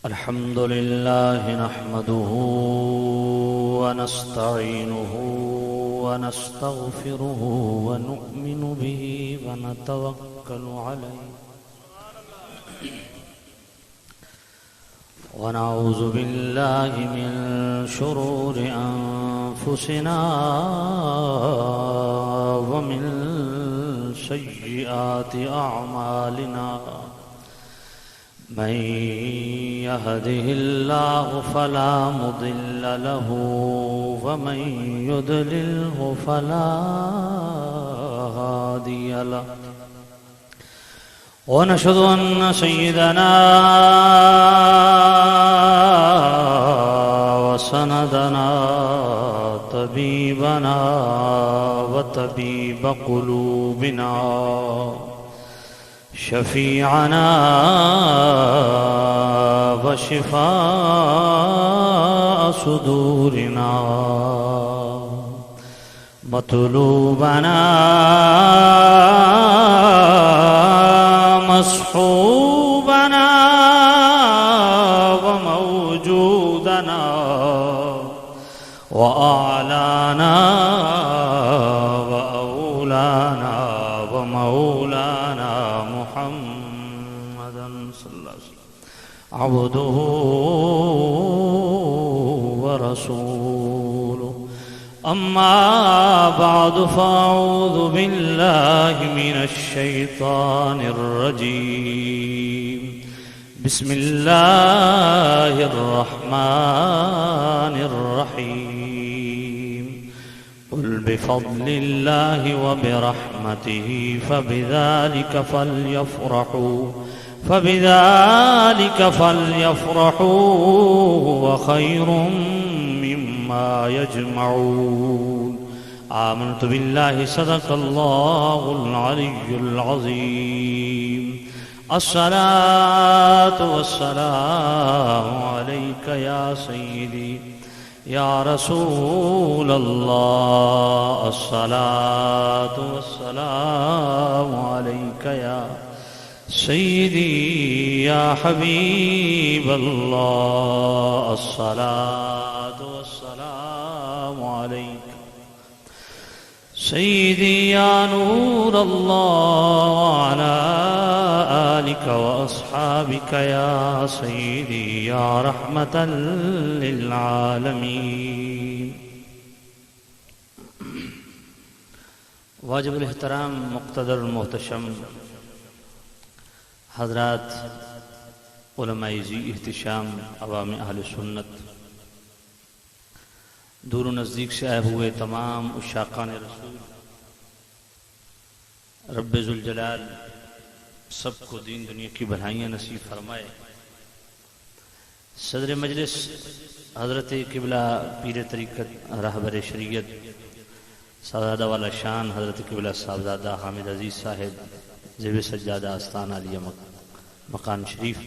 الحمد لله نحمده ونستعينه ونستغفره ونؤمن به ونتوكل عليه ونعوذ بالله من شرور أنفسنا ومن سيئات أعمالنا من يهده الله فلا مضل له ومن يضلله فلا هادي له ونشهد أن سيدنا وسندنا طبيبنا وطبيب قلوبنا شفيعنا وشفاء صدورنا مطلوبنا مصحوبنا وموجودنا وأعلانا وأولانا ومولانا محمدا صلى الله عليه وسلم عبده ورسوله أما بعد فأعوذ بالله من الشيطان الرجيم بسم الله الرحمن الرحيم قل بفضل الله وبرحمته فبذلك فليفرحوا وخير مما يجمعون آمنت بالله صدق الله العلي العظيم الصلاة والسلام عليك يا سيدي يا رسول الله الصلاة والسلام عليك يا سيدي يا حبيب الله الصلاة والسلام عليك سيدي يا نور الله وعلى آلك وأصحابك يا سيدي يا رحمة للعالمين واجب الاحترام مقتدر المحتشم حضرات علماء ذی احتشام عوام اہل سنت دور و نزدیک سے آئے ہوئے تمام عشاقان رسول رب ذوالجلال سب کو دین دنیا کی بھلائیاں نصیب فرمائے۔ صدر مجلس حضرت قبلہ پیر طریقت رہبر شریعت سادہ والا شان حضرت قبلہ صاحبزادہ حامد عزیز صاحب زیب سجادہ آستان عالیہ مکان شریف،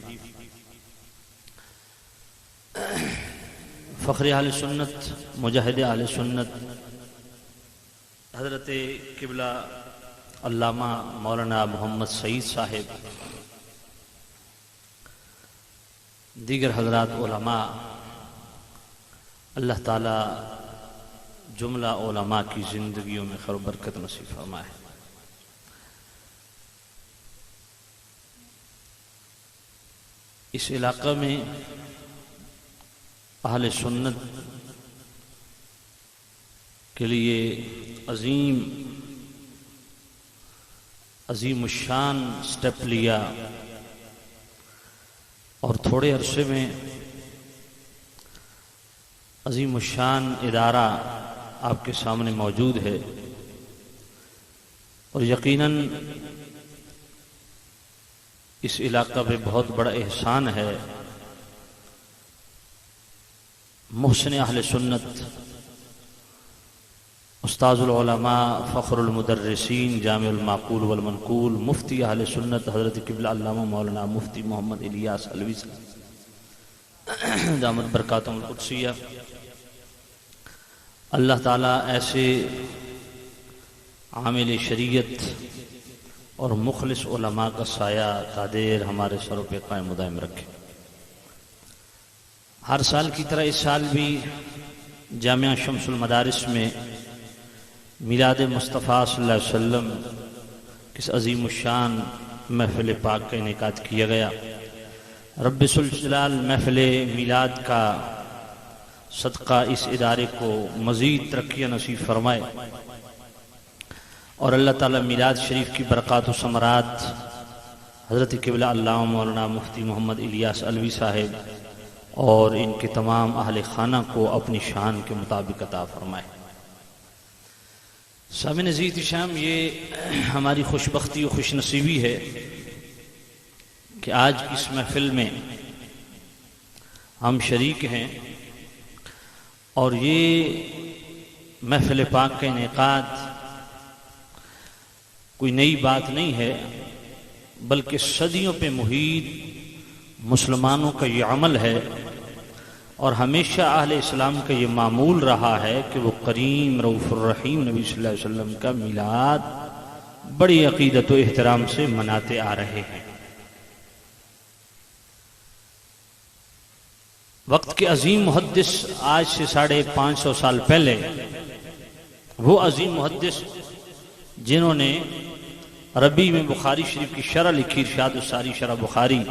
فخر اہل سنت مجاہد اہل سنت حضرت قبلہ علامہ مولانا محمد سعید صاحب، دیگر حضرات علماء، اللہ تعالی جملہ علماء کی زندگیوں میں خیر و برکت نصیب فرمائے۔ اس علاقہ میں اہل سنت کے لیے عظیم الشان سٹیپ لیا اور تھوڑے عرصے میں عظیم الشان ادارہ آپ کے سامنے موجود ہے، اور یقیناً اس علاقہ پہ بہت بڑا احسان ہے محسن اہل سنت استاذ العلماء فخر المدرسین جامع المعقول والمنقول مفتی اہل سنت حضرت قبلہ علامہ مولانا مفتی محمد الیاس علوی دامت برکاتہم القدسیہ۔ اللہ تعالیٰ ایسے عامل شریعت اور مخلص علماء کا سایہ قادر ہمارے سروں پہ قائم و دائم رکھے۔ ہر سال کی طرح اس سال بھی جامعہ شمس المدارس میں میلاد مصطفیٰ صلی اللہ علیہ وسلم کس عظیم الشان محفل پاک کا انعقاد کیا گیا۔ رب ذوالجلال محفل میلاد کا صدقہ اس ادارے کو مزید ترقی نصیب فرمائے، اور اللہ تعالیٰ میلاد شریف کی برکات و ثمرات حضرت قبلہ علامہ مولانا مفتی محمد الیاس علوی صاحب اور ان کے تمام اہل خانہ کو اپنی شان کے مطابق عطا فرمائے۔ سامعین عزیز احتشام، یہ ہماری خوش بختی و خوش نصیبی ہے کہ آج اس محفل میں ہم شریک ہیں، اور یہ محفل پاک کا انعقاد کوئی نئی بات نہیں ہے، بلکہ صدیوں پہ محیط مسلمانوں کا یہ عمل ہے، اور ہمیشہ اہل اسلام کا یہ معمول رہا ہے کہ وہ کریم رؤوف الرحیم نبی صلی اللہ علیہ وسلم کا میلاد بڑی عقیدت و احترام سے مناتے آ رہے ہیں۔ وقت کے عظیم محدث آج سے 550 سال پہلے، وہ عظیم محدث جنہوں نے عربی میں بخاری شریف کی شرح لکھی، ارشاد الساری شرح بخاری،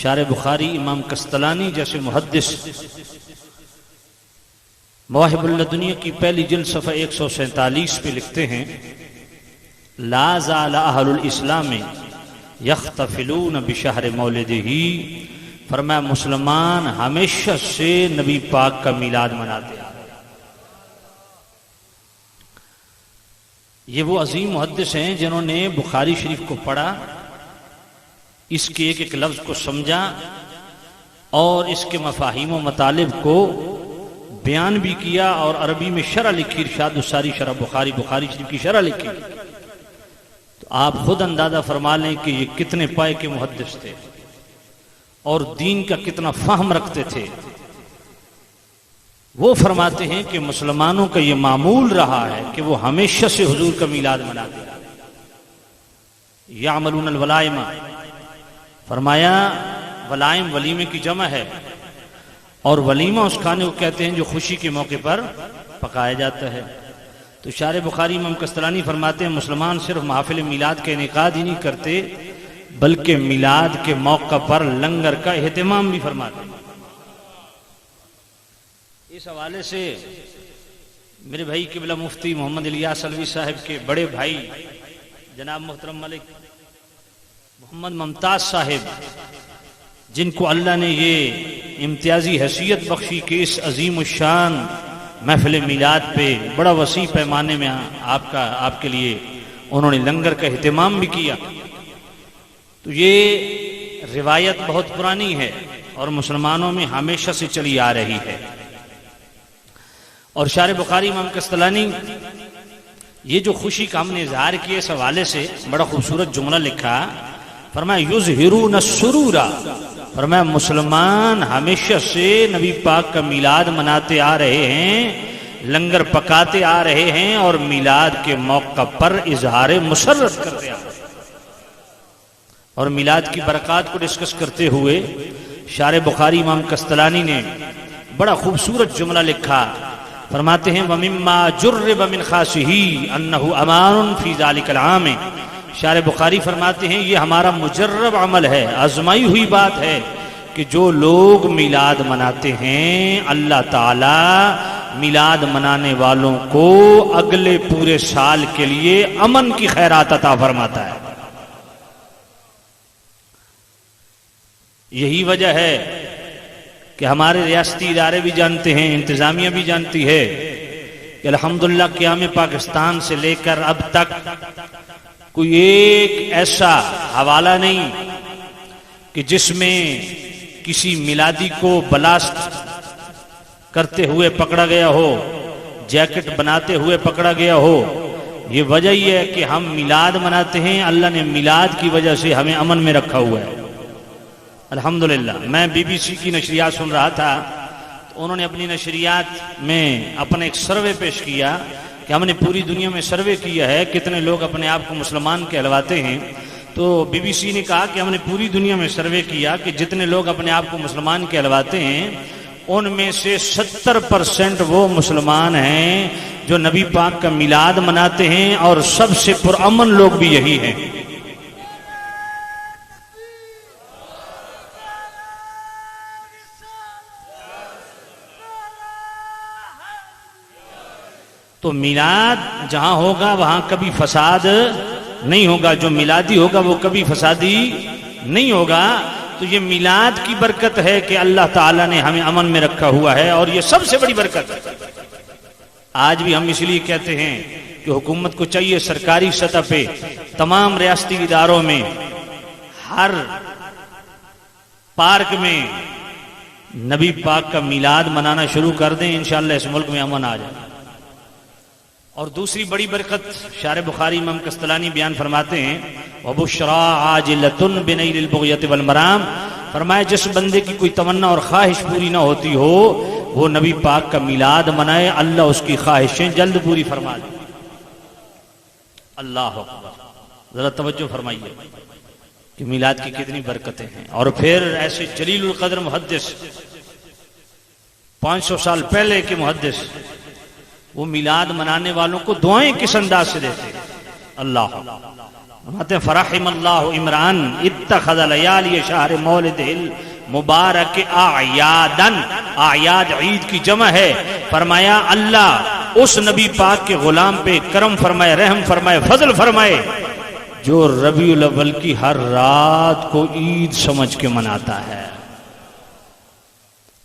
شارح بخاری امام قسطلانی جیسے محدث، مواہب اللدنیہ کی پہلی جلد صفحہ 147 پہ لکھتے ہیں: لا زال اہل الاسلام یحتفلون بشہر مولدہ، فرمایا مسلمان ہمیشہ سے نبی پاک کا میلاد مناتے ہیں۔ یہ وہ عظیم محدث ہیں جنہوں نے بخاری شریف کو پڑھا، اس کے ایک ایک لفظ کو سمجھا، اور اس کے مفاہیم و مطالب کو بیان بھی کیا، اور عربی میں شرح لکھی، ارشاد الساری شرح بخاری، بخاری شریف کی شرح لکھی۔ تو آپ خود اندازہ فرما لیں کہ یہ کتنے پائے کے محدث تھے اور دین کا کتنا فہم رکھتے تھے۔ وہ فرماتے ہیں کہ مسلمانوں کا یہ معمول رہا ہے کہ وہ ہمیشہ سے حضور کا میلاد مناتے ہیں۔ یعملون الولائم، فرمایا ولائم ولیمے کی جمع ہے، اور ولیمہ اس کھانے کو کہتے ہیں جو خوشی کے موقع پر پکایا جاتا ہے۔ تو شارح بخاری امام قسطلانی فرماتے ہیں مسلمان صرف محافل میلاد کا انعقاد ہی نہیں کرتے، بلکہ میلاد کے موقع پر لنگر کا اہتمام بھی فرماتے ہیں۔ اس حوالے سے میرے بھائی قبلہ مفتی محمد الیاس علوی صاحب کے بڑے بھائی جناب محترم ملک محمد ممتاز صاحب، جن کو اللہ نے یہ امتیازی حیثیت بخشی کہ اس عظیم الشان محفل میلاد پہ بڑا وسیع پیمانے میں آپ کے لیے انہوں نے لنگر کا اہتمام بھی کیا، تو یہ روایت بہت پرانی ہے اور مسلمانوں میں ہمیشہ سے چلی آ رہی ہے۔ اور شارح بخاری امام قسطلانی یہ جو خوشی کا ہم نے اظہار کیا، اس حوالے سے بڑا خوبصورت جملہ لکھا، فرمایا یظہرون السرور، فرمایا مسلمان ہمیشہ سے نبی پاک کا میلاد مناتے آ رہے ہیں، لنگر پکاتے آ رہے ہیں، اور میلاد کے موقع پر اظہار مسرت کرتے آ رہے ہیں۔ اور میلاد کی برکات کو ڈسکس کرتے ہوئے شارح بخاری امام قسطلانی نے بڑا خوبصورت جملہ لکھا، فرماتے ہیں وَمِمَّا جُرِّبَ مِنْ خَاسِهِ أَنَّهُ أَمَانٌ فِي ذَلِكَ الْعَامِ، شارح بخاری فرماتے ہیں یہ ہمارا مجرب عمل ہے، آزمائی ہوئی بات ہے کہ جو لوگ میلاد مناتے ہیں، اللہ تعالی میلاد منانے والوں کو اگلے پورے سال کے لیے امن کی خیرات عطا فرماتا ہے۔ یہی وجہ ہے کہ ہمارے ریاستی ادارے بھی جانتے ہیں، انتظامیہ بھی جانتی ہے کہ الحمدللہ قیام پاکستان سے لے کر اب تک کوئی ایک ایسا حوالہ نہیں کہ جس میں کسی میلادی کو بلاسٹ کرتے ہوئے پکڑا گیا ہو، جیکٹ بناتے ہوئے پکڑا گیا ہو۔ یہ وجہ یہ ہے کہ ہم میلاد مناتے ہیں، اللہ نے میلاد کی وجہ سے ہمیں امن میں رکھا ہوا ہے الحمدللہ۔ میں بی بی سی کی نشریات سن رہا تھا، تو انہوں نے اپنی نشریات میں اپنا ایک سروے پیش کیا کہ ہم نے پوری دنیا میں سروے کیا ہے کتنے لوگ اپنے آپ کو مسلمان کہلواتے ہیں۔ تو بی بی سی نے کہا کہ ہم نے پوری دنیا میں سروے کیا کہ جتنے لوگ اپنے آپ کو مسلمان کہلواتے ہیں ان میں سے 70% وہ مسلمان ہیں جو نبی پاک کا میلاد مناتے ہیں، اور سب سے پرامن لوگ بھی یہی ہیں۔ تو میلاد جہاں ہوگا وہاں کبھی فساد نہیں ہوگا، جو میلادی ہوگا وہ کبھی فسادی نہیں ہوگا۔ تو یہ میلاد کی برکت ہے کہ اللہ تعالیٰ نے ہمیں امن میں رکھا ہوا ہے، اور یہ سب سے بڑی برکت ہے۔ آج بھی ہم اس لیے کہتے ہیں کہ حکومت کو چاہیے سرکاری سطح پہ تمام ریاستی اداروں میں ہر پارک میں نبی پاک کا میلاد منانا شروع کر دیں، انشاءاللہ اس ملک میں امن آ جائے۔ اور دوسری بڑی برکت شارح بخاری امام قسطلانی بیان فرماتے ہیں، وَبُشْرَىٰ عَاجِلَةٌ بِنَيْلِ الْبُغْيَةِ وَالْمَرَامِ، فرمایا جس بندے کی کوئی تمنا اور خواہش پوری نہ ہوتی ہو وہ نبی پاک کا میلاد منائے، اللہ اس کی خواہشیں جلد پوری فرما دے۔ اللہ اکبر، ذرا توجہ فرمائیے کہ میلاد کی کتنی برکتیں ہیں۔ اور پھر ایسے جلیل القدر محدث 500 سال پہلے کے محدث وہ میلاد منانے والوں کو دعائیں کس انداز سے دیتے ہیں۔ اللہ فرماتے ہیں فرحم اللہ عمران اتخذ لیالی شہر مولد المبارک اعیادن، اعیاد عید کی جمع ہے، فرمایا اللہ اس نبی پاک کے غلام پہ کرم فرمائے، رحم فرمائے، فضل فرمائے جو ربیع الاول کی ہر رات کو عید سمجھ کے مناتا ہے۔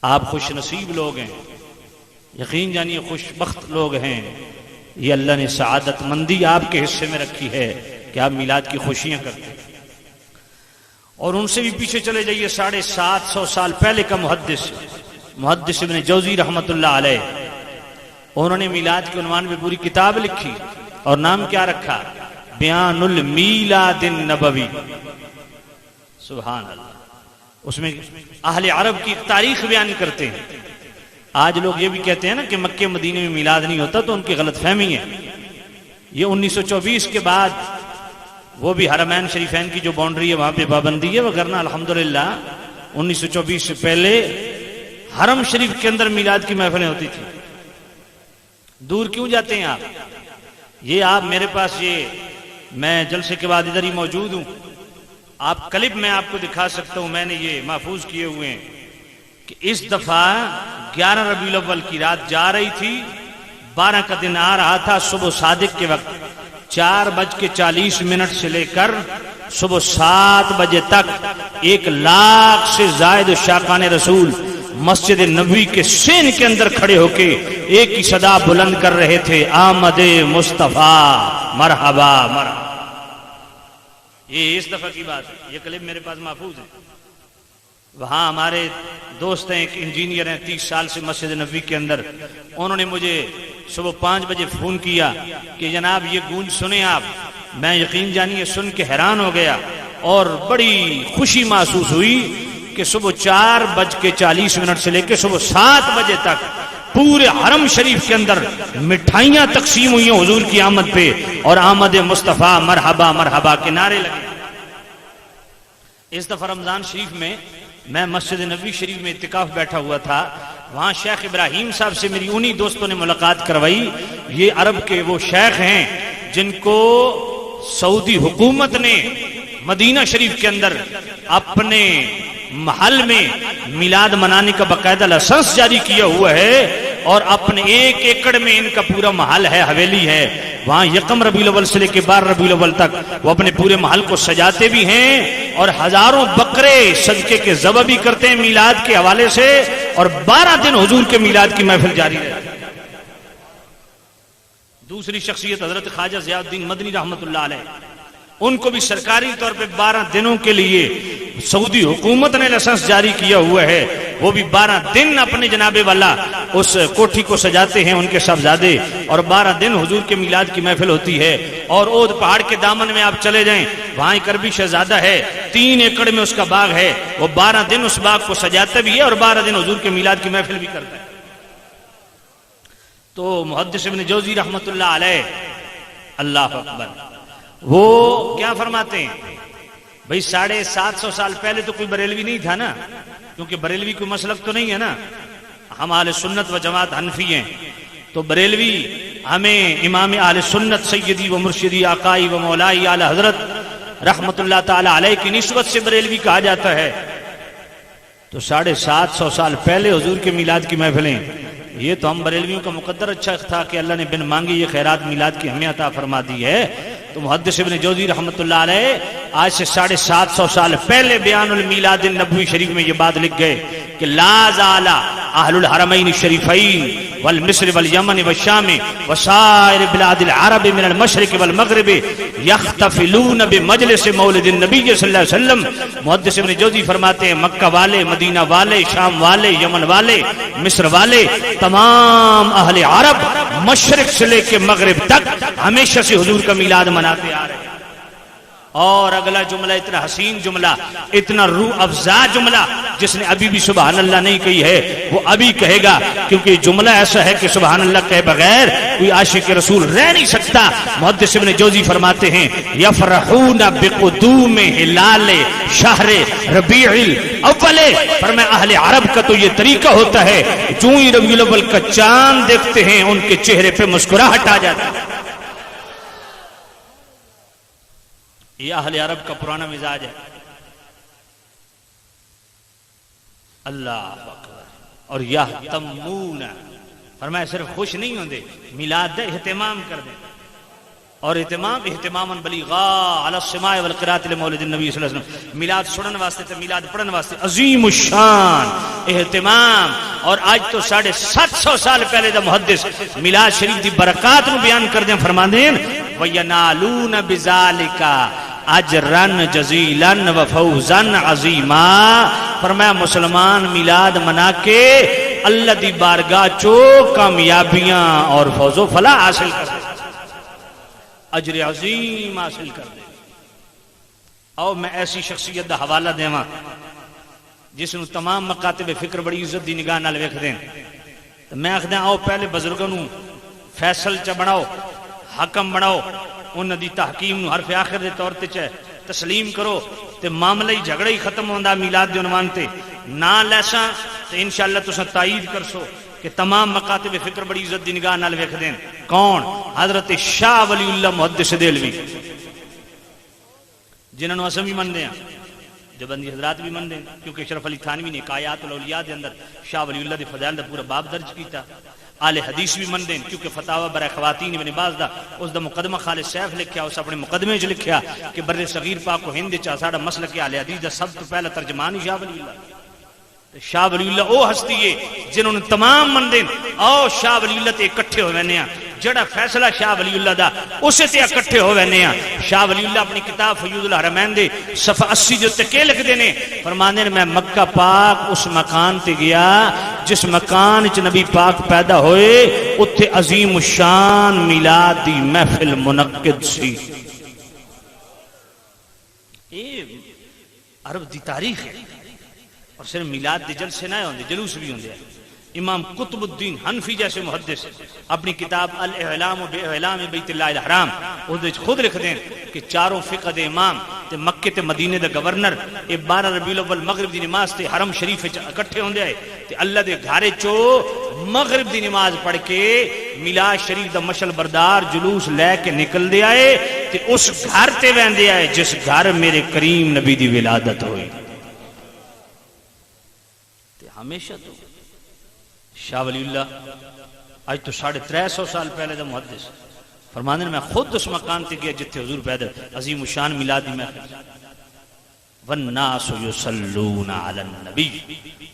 آپ خوش نصیب لوگ ہیں، یقین جانیے خوش بخت لوگ ہیں، یہ اللہ نے سعادت مندی آپ کے حصے میں رکھی ہے کہ آپ میلاد کی خوشیاں کرتے ہیں۔ اور ان سے بھی پیچھے چلے جائیے 750 سال پہلے کا محدث ابن جوزی رحمت اللہ علیہ، انہوں نے میلاد کے عنوان پہ پوری کتاب لکھی، اور نام کیا رکھا؟ بیان المیلاد النبوی۔ سبحان اللہ، اس میں اہل عرب کی تاریخ بیان کرتے ہیں۔ آج لوگ یہ بھی کہتے ہیں نا کہ مکہ مدینے میں میلاد نہیں ہوتا، تو ان کی غلط فہمی ہے۔ یہ 1924 کے بعد وہ بھی حرمین شریفین کی جو باؤنڈری ہے وہاں پہ پابندی ہے، وگرنہ الحمدللہ 1924 سے پہلے حرم شریف کے اندر میلاد کی محفلیں ہوتی تھی۔ دور کیوں جاتے ہیں آپ؟ یہ آپ میرے پاس، یہ میں جلسے کے بعد ادھر ہی موجود ہوں، آپ کلپ میں آپ کو دکھا سکتا ہوں، میں نے یہ محفوظ کیے ہوئے ہیں کہ اس دفعہ 11 ربیع الاول کی رات جا رہی تھی، 12 کا دن آ رہا تھا، صبح صادق کے وقت 4:40 سے لے کر صبح 7 بجے تک 1 لاکھ سے زائد شاقان رسول مسجد نبوی کے سین کے اندر کھڑے ہو کے ایک ہی صدا بلند کر رہے تھے، آمد مصطفیٰ مرحبا مرحبا۔ یہ اس دفعہ کی بات ہے، یہ کلپ میرے پاس محفوظ ہے۔ وہاں ہمارے دوست ہیں، ایک انجینئر ہیں 30 سال سے مسجد نبوی کے اندر، انہوں نے مجھے صبح 5 بجے فون کیا کہ جناب یہ گونج سنیں آپ۔ میں یقین جانیے سن کے حیران ہو گیا، اور بڑی خوشی محسوس ہوئی کہ صبح 4:40 سے لے کے صبح 7 بجے تک پورے حرم شریف کے اندر مٹھائیاں تقسیم ہوئی ہیں حضور کی آمد پہ، اور آمد مصطفیٰ مرحبا مرحبا کے نعرے لگے۔ اس دفعہ رمضان شریف میں میں مسجد نبوی شریف میں اعتکاف بیٹھا ہوا تھا، وہاں شیخ ابراہیم صاحب سے میری انہی دوستوں نے ملاقات کروائی۔ یہ عرب کے وہ شیخ ہیں جن کو سعودی حکومت نے مدینہ شریف کے اندر اپنے محل میں میلاد منانے کا باقاعدہ لائسنس جاری کیا ہوا ہے، اور اپنے 1 ایکڑ میں ان کا پورا محل ہے، حویلی ہے، وہاں 1 ربیع الاول سے لے کے 12 ربیع الاول تک وہ اپنے پورے محل کو سجاتے بھی ہیں، اور ہزاروں بکرے صدقے کے ذبح بھی کرتے ہیں میلاد کے حوالے سے، اور 12 دن حضور کے میلاد کی محفل جاری ہے۔ دوسری شخصیت حضرت خواجہ ضیاء الدین مدنی رحمت اللہ علیہ، ان کو بھی سرکاری طور پہ 12 دنوں کے لیے سعودی حکومت نے لائسنس جاری کیا ہوا ہے، وہ بھی 12 دن اپنے جناب والا اس کوٹھی کو سجاتے ہیں ان کے صاحبزادے، اور 12 دن حضور کے میلاد کی محفل ہوتی ہے۔ اور اود پہاڑ کے دامن میں آپ چلے جائیں، وہاں ایک عربی شہزادہ ہے، 3 ایکڑ میں اس کا باغ ہے، وہ 12 دن اس باغ کو سجاتا بھی ہے اور 12 دن حضور کے میلاد کی محفل بھی کرتا ہے۔ تو محدث ابن جوزی رحمت اللہ علیہ، اللہ اکبر، وہ کیا فرماتے ہیں؟ بھئی 750 سال پہلے تو کوئی بریلوی نہیں تھا نا، کیونکہ بریلوی کوئی مسلک تو نہیں ہے نا، ہم اہل سنت و جماعت حنفی ہیں تو بریلوی ہمیں امام اہل سنت سیدی و مرشدی آقائی و مولائی اعلی حضرت رحمت اللہ تعالی علیہ کی نسبت سے بریلوی کہا جاتا ہے. تو 750 سال پہلے حضور کے میلاد کی محفلیں، یہ تو ہم بریلویوں کا مقدر اچھا تھا کہ اللہ نے بن مانگی یہ خیرات میلاد کی ہمیں عطا فرما دی ہے. تو محدث ابن جوزی رحمت اللہ علیہ آج سے 750 سال پہلے بیان المیلاد النبوی شریف میں یہ بات لکھ گئے کہ لا زال اہل الحرمین الشریفین والمصر والیمن والشام وسائر بلاد العرب من المشرق والمغرب یختفلون بمجلس مولد النبی صلی اللہ علیہ وسلم. محدث ابن جوزی فرماتے ہیں مکہ والے، مدینہ والے، شام والے، یمن والے، مصر والے، تمام اہل عرب مشرق سے لے کے مغرب تک ہمیشہ سے حضور کا میلاد مناتے آ رہے ہیں. اور اگلا جملہ اتنا حسین جملہ، اتنا روح افزا جملہ جس نے ابھی بھی سبحان اللہ نہیں کہی ہے وہ ابھی کہے گا، کیونکہ جملہ ایسا ہے کہ سبحان اللہ کہے بغیر کوئی عاشق رسول رہ نہیں سکتا. محدث ابن جوزی فرماتے ہیں یفرحون بقدوم ہلال شہر ربیع الاول. فرمایا اہل عرب کا تو یہ طریقہ ہوتا ہے جو ہی ربیع الاول کا چاند دیکھتے ہیں ان کے چہرے پہ مسکراہٹ آ جاتی ہے. یہ اہل عرب کا پرانا مزاج ہے. اللہ اکبر. اور یہتمون، فرمایا صرف خوش نہیں ہوندے، میلاد دا اہتمام کر دیں. اور اہتماما بلیغا علی السماع والقراءۃ لمولد النبی صلی اللہ علیہ وسلم. میلاد سنن واسطے تے میلاد پڑھن واسطے عظیم الشان اہتمام. اور آج تو 750 سال پہلے دا محدث میلاد شریف دی برکات نو بیان کر دیں. فرماندے وَيَنَالُونَ بِذَالِكَ اجرن جزیلن و فوزن عظیما. فرمایا مسلمان میلاد منا کے اللہ دی بارگاہ چو کامیابیاں اور فوز و فلاح حاصل کر دے، اجر عظیم حاصل کر دے. او میں ایسی شخصیت دا حوالہ دیواں جس نو تمام مکاتب فکر بڑی عزت دی نگاہ نال ویکھ دین. میں آکھدا آؤ پہلے بزرگاں نو فیصل چ بناؤ، حکم بناؤ، انہاں دی تحکیم نو حرف آخر دے طور تے تسلیم کرو تے معاملہ ہی جھگڑا ہی ختم ہوندا میلاد دے عنوان تے. نہ لیساں تے انشاءاللہ تساں تائید کرسو کہ تمام مکاتب فکر بڑی عزت دی نگاہ نال ویکھ دین. کون؟ حضرت شاہ ولی اللہ محدث دہلوی، جنہاں نو اساں بھی مندے ہیں، دیوبندی حضرات بھی مندے ہیں، کیونکہ اشرف علی تھانوی نے آیات الاولیاء دے اندر شاہ ولی اللہ دے فضائل دا پورا باب درج کیتا. آل حدیث بھی مندے ہیں، کیونکہ فتاوی برائے خواتین ابن باز دا اس دا مقدمہ خالد سیف لکھیا، اس اپنے مقدمے چ لکھیا کہ بر صغیر پاک و ہند چا ساڈا مسلک آل حدیث دا سب تو پہلا ترجمان شاہ ولی اللہ. شاہ ولی اللہ او ہستی ہے جنہوں نے تمام مندے او شاہ ولی اللہ تے اکٹھے ہوئے نے ہیں. جڑا فیصلہ شاہ ولی اللہ دا اسے تے اکٹھے ہوئے نے ہیں. شاہ ولی اللہ اپنی کتاب فیوض الحرمین دے صفحہ 80 جو تکے لکھ دینے، فرمانے میں مکہ پاک اس مکان تے گیا جس مکان چ نبی پاک پیدا ہوئے، اتھے عظیم الشان میلاد دی محفل منعقد سی. یہ عرب دی تاریخ ہے. اور صرف میلاد دے جلسے نہ ہوندے، جلوس بھی ہوندے. امام قطب الدین حنفی جیسے محدث اپنی کتاب الاعلام باعلام بیت اللہ الحرام خود لکھ دیں کہ چاروں فقہ دے امام تے مکے تے مدینے دے گورنر 12 ربیع الاول مغرب دی نماز تے حرم شریف اکٹھے ہوندے آئے تے اللہ دے گھارے چو مغرب دی نماز پڑھ کے میلاد شریف دا مشل بردار جلوس لے کے نکل دے آئے تے اس گھر تے ویندے آئے جس گھر میرے کریم نبی دی ولادت ہوئی. تے ہمیشہ تو شاہ ولی اللہ آج تو 350 سال پہلے دا محدث فرمانے میں خود اس مکان تے گیا جتھے حضور پیدا عظیم الشان میلادی محفل. والناس یصلون علی النبی،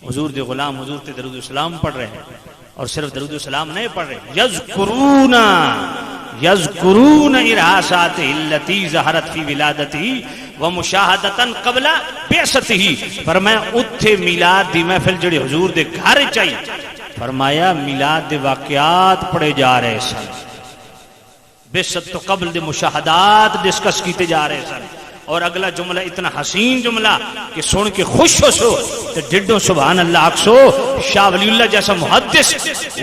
حضور دے غلام حضور تے درود السلام پڑھ رہے ہیں، اور صرف درود السلام نہیں پڑھ رہے، یذکرون ارہاسات التی ظہرت فی ولادتی ومشاہدتاً قبل بعثتہ. فرمایا اتھے میلاد دی محفل جڑی حضور دے گھر چاہیے، فرمایا میلاد دے واقعات پڑھے جا رہے سن، بعثت تو قبل دے مشاہدات ڈسکس کیتے جا رہے سن. اور اگلا جملہ اتنا حسین جملہ کہ سن کے خوش ہو سو تو ڈڈو سبحان اللہ اکسو. شاہ ولی اللہ جیسا محدث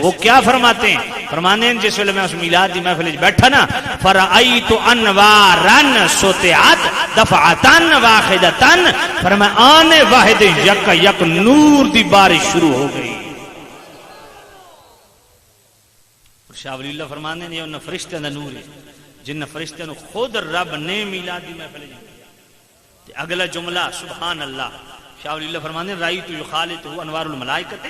وہ کیا فرماتے ہیں؟ فرمانے ہیں جس ویلے میں اس میلاد دی محفل بیٹھا نا، فرأیت انوارن سطعت دفعتن واحدتن، فرمایا آنے واحد یک یک نور دی بارش شروع ہو گئی. شاہ ولی اللہ فرمانے نے انہاں فرشتیاں دا نور ہے جن فرشتیاں نو خود رب نے میلاد دی محفل تے اگلا جملہ سبحان اللہ شاہ ولی اللہ فرمانے رایت یخالط انوار الملائکۃ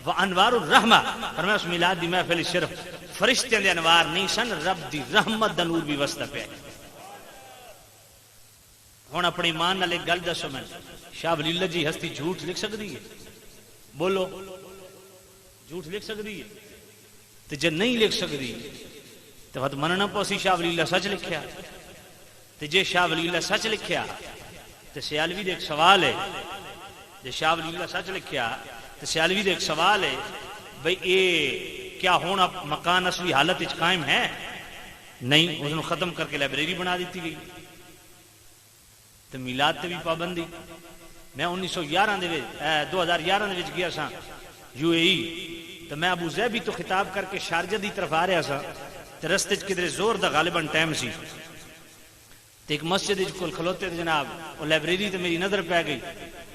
و انوار الرحمہ فرمایا اس میلاد دی محفل صرف فرشتیاں دے انوار نہیں سن رب دی رحمت دا نور بھی وسدا پیا ہن اپنی ایمان نال ایک گل دسو میں شاہ ولی اللہ جی ہستی جھوٹ لکھ سکدی ہے بولو جھوٹ لکھ سکدی ہے تے جے نہیں لکھ سکدی تو وقت مننا پوسی شاہ ولی اللہ سچ لکھیا تے جے شاہ ولی اللہ سچ لکھیا تے سیالوی دے ایک سوال ہے جے شاہ ولی اللہ سچ لکھیا تے سیالوی دے ایک سوال ہے بھئی اے کیا ہونا مکان اصلی حالت اچ قائم ہے نہیں اس نے ختم کر کے لائبریری بنا دیتی گئی تے میلاد تے بھی پابندی میں 2011 دے وچ گیا سا یو اے ای تو میں ابو ظبی تو خطاب کر کے شارجہ دی طرف آ رہا سا تے رستے چ کدھر زور دا غالباً ٹائم سی تے ایک مسجد وچ کول کھلوتے تے جناب او لائبریری تے میری نظر پے گئی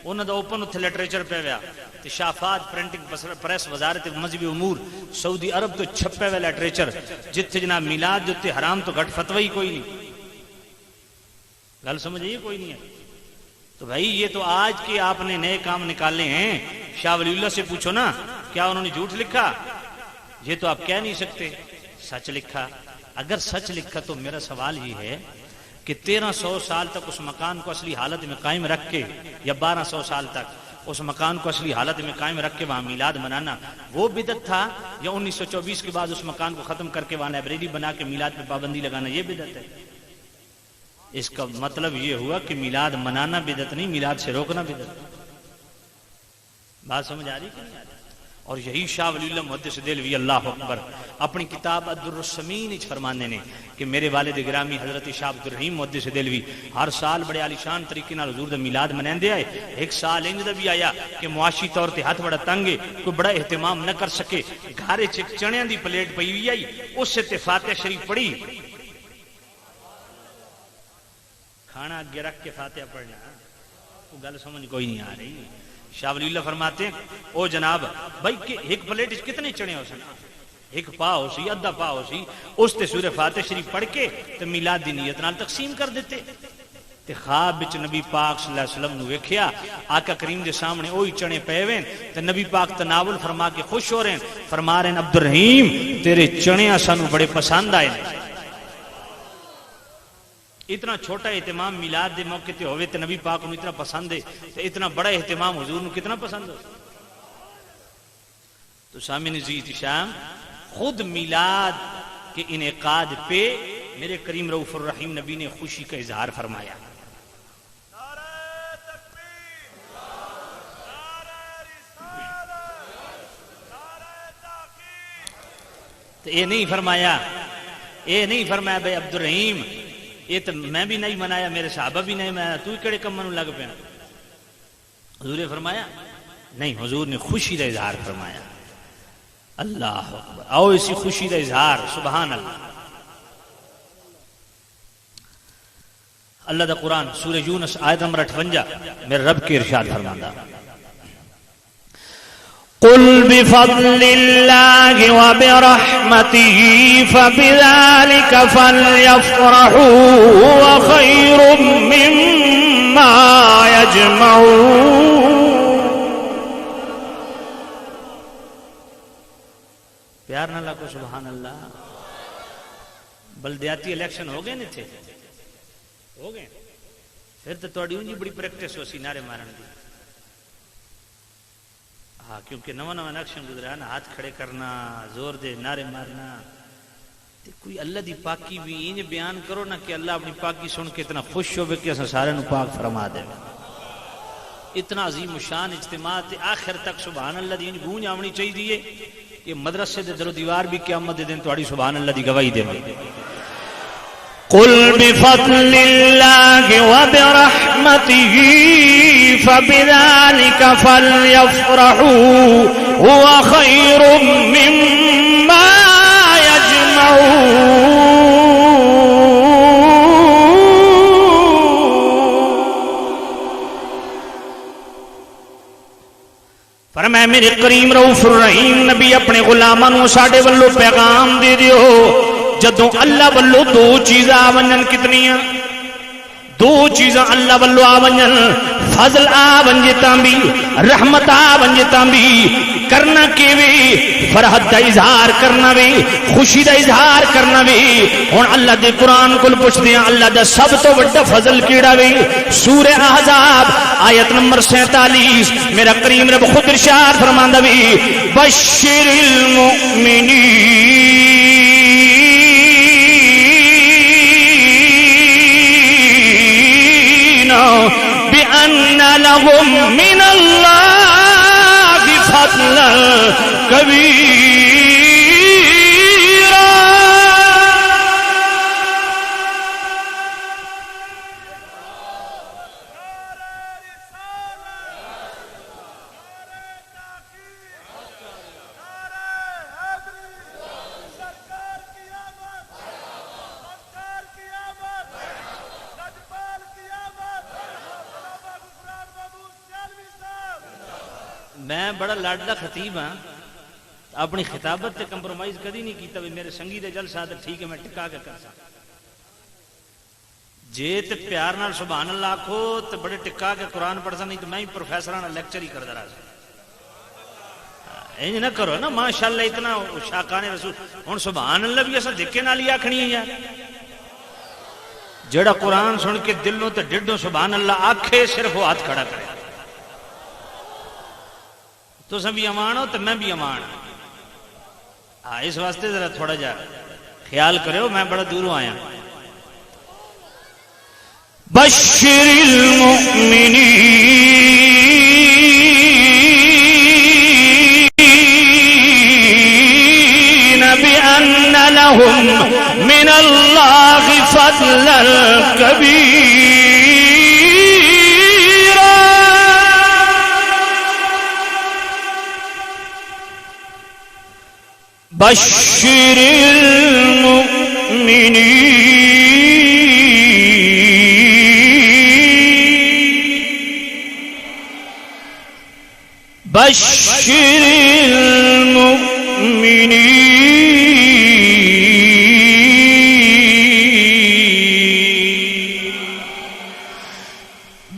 انہاں دا اوپن اتھے لٹریچر پہ ویا تے شافات پرنٹنگ پریس وزارت مذہبی امور سعودی عرب تو چھپے ہوئے لٹریچر جتھے جناب میلاد جتے حرام تو گھٹ فتوی ہی کوئی نہیں گل سمجھئیے کوئی نہیں ہے تو بھائی یہ تو آج کے آپ نے نئے کام نکالے ہیں شاہ ولی اللہ سے پوچھو نا کیا انہوں نے جھوٹ لکھا یہ تو آپ کہہ نہیں سکتے سچ لکھا اگر سچ لکھا تو میرا سوال یہ ہے کہ 1300 سال تک اس مکان کو اصلی حالت میں قائم رکھ کے یا 1200 سال تک اس مکان کو اصلی حالت میں قائم رکھ کے وہاں میلاد منانا وہ بدعت تھا یا 1924 کے بعد اس مکان کو ختم کر کے وہاں لائبریری بنا کے میلاد پہ پابندی لگانا یہ بدعت ہے اس کا مطلب یہ ہوا کہ میلاد منانا بدعت نہیں میلاد سے روکنا بدعت بات سمجھ آ رہی کہ نہیں آ رہی اور یہی شاہ ولی اللہ محدث دہلوی اللہ اکبر اپنی کتاب الدر الثمین وچ فرمانے نے کہ میرے والد گرامی حضرت شاہ عبد الرحیم محدث دہلوی ہر سال بڑے عالیشان طریقے نال حضور دا میلاد مناندے آئے ایک سال انج دا بھی آیا کہ معاشی طور تے ہاتھ بڑا تنگ ہے کوئی بڑا اہتمام نہ کر سکے گھر وچ ایک چنیاں دی پلیٹ پئی ہوئی آئی اس تے فاتحہ شریف پڑھی کھانا اگے رکھ کے فاتحہ پڑھنا وہ گل سمجھ کوئی نہیں آ رہی شاہ ولی اللہ فرماتے ہیں او جناب بھائی کہ ایک پلیٹ کتنے چنے ہو سکتے ایک پا ہو سی ادھا پا ہو سی اس تے سورہ فاتحہ شریف پڑھ کے تے میلاد دی نیت نال تقسیم کر دیتے تے خواب وچ نبی پاک صلی اللہ علیہ وسلم نو ویکھیا آقا کریم دے سامنے وہی چنے پے وین تے نبی پاک تناول فرما کے خوش ہو رہے ہیں فرما رہے ہیں عبد الرحیم تیرے چنے سانو بڑے پسند آئے اتنا چھوٹا اہتمام میلاد دے موقع تے ہوئے تے نبی پاک کو اتنا پسند ہے تے اتنا بڑا اہتمام حضور کو کتنا پسند ہو تو سامعین عزیز شام خود میلاد کے انعقاد پہ میرے کریم رؤوف الرحیم نبی نے خوشی کا اظہار فرمایا تو یہ نہیں فرمایا بھائی عبد الرحیم یہ تو میں بھی نہیں منایا میرے صحابہ بھی نہیں منایا تو کڑے کم منو لگ پیا حضور نے فرمایا نہیں حضور نے خوشی کا اظہار فرمایا اللہ اکبر آؤ اسی خوشی کا اظہار سبحان اللہ اللہ دا قرآن سورہ یونس آیت نمبر 58 میرے رب کے ارشاد فرماتا قل بفضل الله وبرحمته فبذلك فليفرحوا هو خير مما يجمعون پیار نہ لگو سبحان اللہ بلدیاتی الیکشن ہو گئے نہیں تھے ہو گئے پھر تو تھوڑی انجی بڑی پریکٹس ہو سی نعرے مارن دی ہاں کیونکہ نواں الیکشن گزرا نا ہاتھ کھڑے کرنا زور دے نعرے مارنا تے کوئی اللہ دی پاکی بھی انج بیان کرو نا کہ اللہ اپنی پاکی سن کے اتنا خوش ہو کہ اساں سارے نو پاک فرما دے اتنا عظیم شان اجتماع تے آخر تک سبحان اللہ دی انج گونج آونی چاہیے یہ مدرسے دے در و دیوار بھی قیامت دے دن تہاڈی سبحان اللہ دی گواہی دے قل بفضل الله وبرحمته فبذلك فليفرحوا هو خير مما يجمعون فرمایا میرے کریم رؤوف الرحیم نبی اپنے غلاماں نوں ساڈے والوں پیغام دے دیو جدوں اللہ والوں دو چیزاں آ ونجن کتنیاں دو چیزاں اللہ والوں آ ونجن فضل آ ونجے تاں بھی رحمت آ ونجے تاں بھی کرنا کیویں فرحت دا اظہار کرنا وی خوشی دا اظہار کرنا وی ہن اللہ دے قرآن کول پوچھدے ہیں اللہ دا سب تو بڑا فضل کیڑا وی سورہ احزاب آیت نمبر 47 میرا کریم رب خود ارشاد فرماندا وی بشر المؤمنین بأن لهم من الله فضلا كبيرا میں بڑا لاڈلا خطیب ہاں اپنی خطابت تے کمپرومائز کدی نہیں کیتا بھی میرے سنگی دے جلسہ تے ٹھیک ہے میں ٹکا کے کر سکتا جے تے پیار نال سبحان اللہ آکھو تے بڑے ٹکا کے قرآن پڑھتا نہیں تو میں ہی پروفیسراں لیکچر ہی کردا رہا انج نہ کرو نا ماشاءاللہ اتنا شاقان رسول ہن سبحان اللہ بھی اساں دھکے نال ہی آکھنی ہے یار جڑا قرآن سن کے دلوں تے ڈڈوں سبحان اللہ آکھے صرف وہ ہاتھ کھڑا کرے تو سب بھی امان ہو تو میں بھی امان ہاں اس واسطے ذرا تھوڑا جا خیال کرو میں بڑا دوروں آیا بشر المؤمنین بأن لهم من اللہ فضلا کبیرا بشر المؤمنین بشر المؤمنین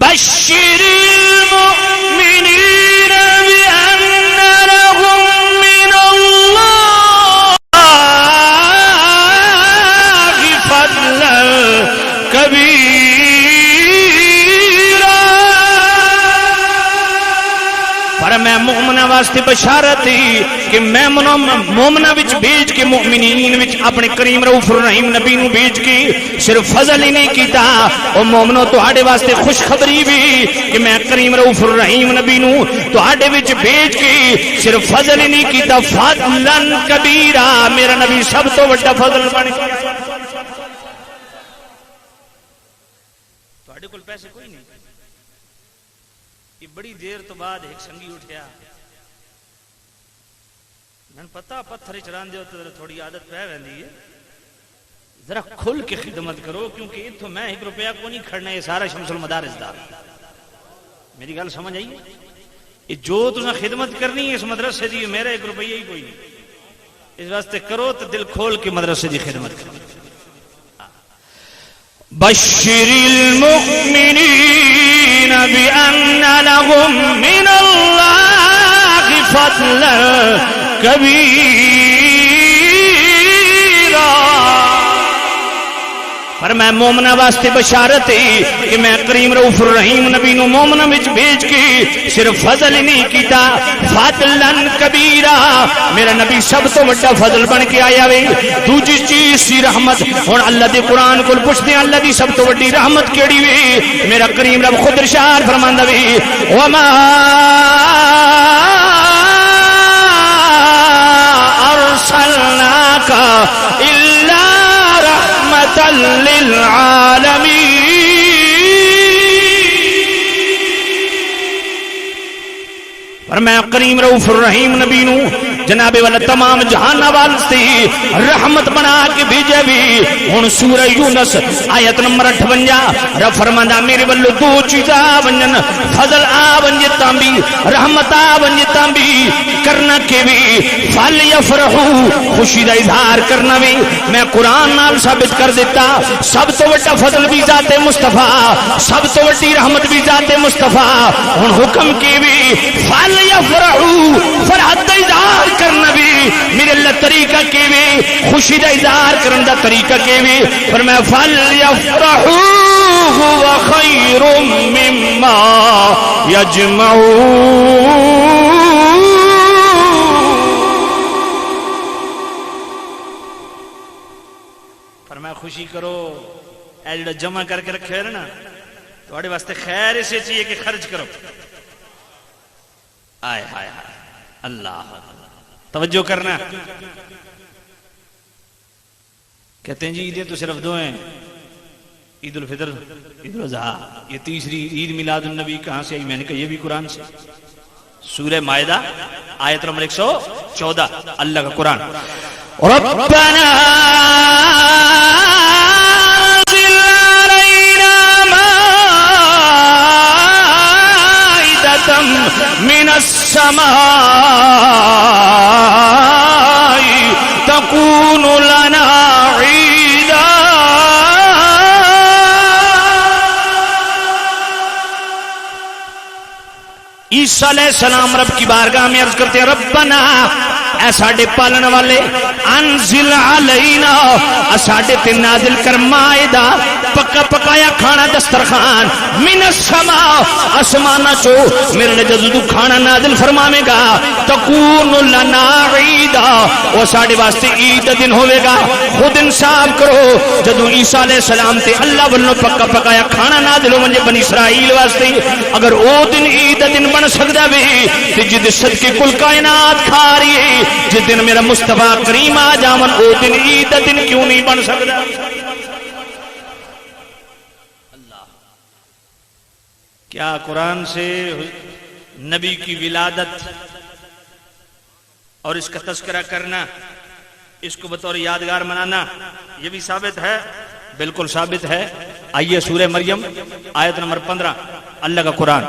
بشر المؤمنین بأن لهم من اللہ فضلا کبیرا پر میں مومنہ واسطے بشارت تھی کہ میں مومنہ وچ بھیج کے مؤمنین وچ اپنے کریم رؤوف الرحیم نبی نو بھیج کے صرف فضل ہی نہیں کیتا او مومنو تہاڈے واسطے خوشخبری بھی کہ میں کریم رؤوف الرحیم نبی نو تہاڈے وچ بھیج کے صرف فضل ہی نہیں کیتا فضلا کبیرا میرا نبی سب تو بڑا فضل بن گیا تہاڈے کول پیسے کوئی نہیں یہ بڑی دیر تو بعد ایک سنگی اٹھیا میں پتا پتھر چران دے تو تھوڑی عادت پہ ویندی ہے ذرا کھل کے خدمت کرو کیونکہ اتھوں میں 1 روپیہ کو نہیں کھڑنا یہ سارا شمس المدارس دا میری گل سمجھ آئی یہ جو تساں خدمت کرنی ہے اس مدرسے دی میرا 1 روپیہ ہی کوئی نہیں اس واسطے کرو تو دل کھول کے مدرسے دی خدمت کرو بشر المؤمنین بأن لهم من اللہ فضلا کبیرا پر میں مومنہ واسطے بشارت ہے کہ میں کریم رؤوف الرحیم نبی نو مومنہ وچ بھیج کے صرف فضل ہی نہیں کیتا فضلا کبیرا میرا نبی سب تو بڑا فضل بن کے آیا وے دوجی چیز سی رحمت ہن اللہ دے قرآن کول پوچھدے ہیں اللہ دی سب تو بڑی رحمت کیڑی وے میرا کریم رب خود ارشاد فرماندا وے وما ارسلناک الا رحمتا للعالمین پر میں کریم رؤوف الرحیم نبی نو جناب والا تمام جہان واسطے رحمت بنا کے بھیجے بھی. ہن سورہ یونس آیت نمبر 58 رب فرماندا میرے ولو دو چیزاں ونجن فضل آ ونجے تاں بھی رحمت آ ونجے تاں بھی کرنا کے بھی فل یفرحوا خوشی دا اظہار کرنا بھی میں قرآن نال ثابت کر دیتا. سب تو بڑا فضل بھی ذات مصطفیٰ سب تو بڑی رحمت بھی ذات مصطفیٰ. ہن حکم کی بھی فل یفرحوا فرحت دا اظہار کرنا بھی میرے اللہ طریقہ کی بھی خوشی دا اظہار کرن دا طریقہ کی بھی فرمایا فل یفرحوا هو خیر مما یجمعون. فرمایا خوشی کرو اے جڑا جمع کر کے رکھے ہے نا تواڈے واسطے خیر اسے چاہیے کہ خرچ کرو. آئے ہائے ہائے اللہ توجہ کرنا. کہتے ہیں جی عیدیں تو صرف دو ہیں عید الفطر عید الاضحیٰ. یہ تیسری عید میلاد النبی کہاں سے آئی؟ میں نے کہا یہ بھی قرآن سے. سورہ مائدہ آیت نمبر 114 اللہ کا قرآن. ربنا من السماء تكون لنا عيدا. عیسیٰ علیہ السلام رب کی بارگاہ میں عرض کرتے ہیں ربنا اے ساڈے پالن والے انزل علینا ساڈے تے نازل کر مائدہ پکا پکایا کھانا دسترخوان من السماء آسمانہ چو میرے لئے جدو کھانا نازل فرماوے گا تکون لنا عیدا وہ ساڑے واسطے عید دن ہوئے گا. خود انصاف کرو جدو عیسیٰ علیہ السلام تے اللہ والنو پکا پکایا کھانا نازل ہو منجے بنی اسرائیل واسطے اگر او دن عید دن بن سکتا بھی تے جد صدقے کل کائنات کھا رہی ہے جس دن میرا مصطفیٰ کریم آ جامن او دن عید دن کیوں نہیں بن سکتا؟ کیا قرآن سے نبی کی ولادت اور اس کا تذکرہ کرنا اس کو بطور یادگار منانا یہ بھی ثابت ہے؟ بالکل ثابت ہے. آئیے سورہ مریم آیت نمبر 15 اللہ کا قرآن.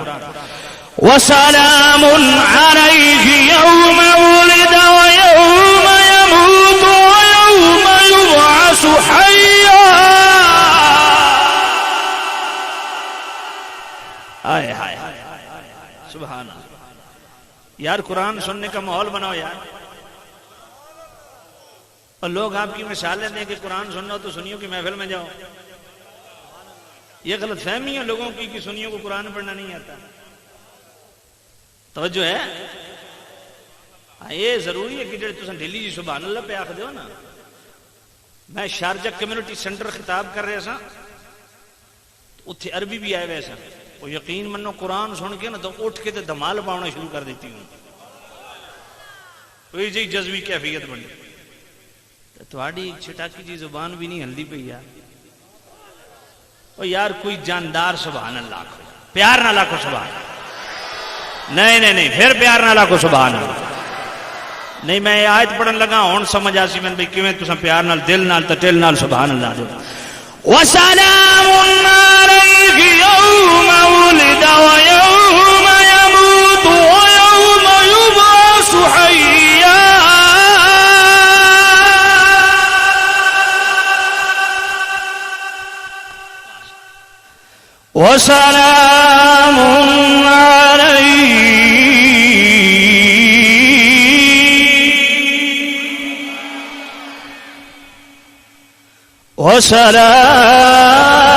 وَسَلَامٌ عَلَيْهِ يَوْمَ وُلِدَ وَيَوْمَ يَمُوتُ وَيَوْمَ يُبْعَثُ حَيًّا. آئے ہائے سبحان اللہ. یار قرآن سننے کا ماحول بناؤ یار. اور لوگ آپ کی مثالیں دیں کہ قرآن سننا ہو تو سنیوں کی محفل میں جاؤ. یہ غلط فہمی ہے لوگوں کی کہ سنیوں کو قرآن پڑھنا نہیں آتا. توجہ ہے یہ ضروری ہے کہ جڑے تساں ڈھیلی جی سبحان اللہ پہ آخ دیو نا. میں شارجہ کمیونٹی سینٹر خطاب کر رہے سا اتھے عربی بھی آئے ہوئے سا وہ یقین منو قرآن سن کے نا تو اٹھ کے تو دھمال پاؤنا شروع کر دیتی ہوں. کوئی جی جذبی کیفیت بنی تھوڑی چھٹاکی جی زبان بھی نہیں ہلدی پہ یار. یار کوئی جاندار سبحان اللہ کو پیار نہ لاکھو سبحان نہیں نہیں نہیں پھر پیار نہ لاکھو سبحان اللہ نہیں. میں آیت پڑھن لگا ہون سمجھ آسی میں بھئی کیویں تساں پیار نال دل نال تے دل نال سبحان اللہ دے. وَسَلَامٌ عَلَيْهِ يَوْمَ وُلِدَ وَيَوْمَ يَمُوتُ وَيَوْمَ يُبْعَثُ حَيًّا. وَسَلَامٌ عَلَيْهِ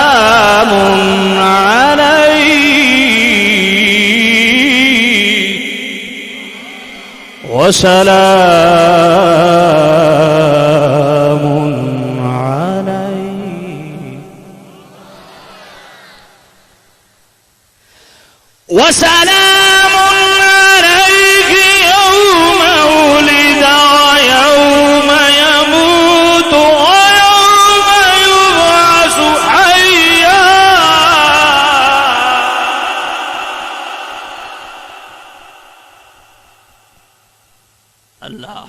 وَسَلَامٌ عَلَيْهِ وَسَلَامٌ عَلَيْهِ وَسَلَامٌ عَلَيْهِ يَوْمَ وُلِدَ وَيَوْمَ يَمُوتُ وَيَوْمَ يُبْعَثُ حَيًّا. اللہ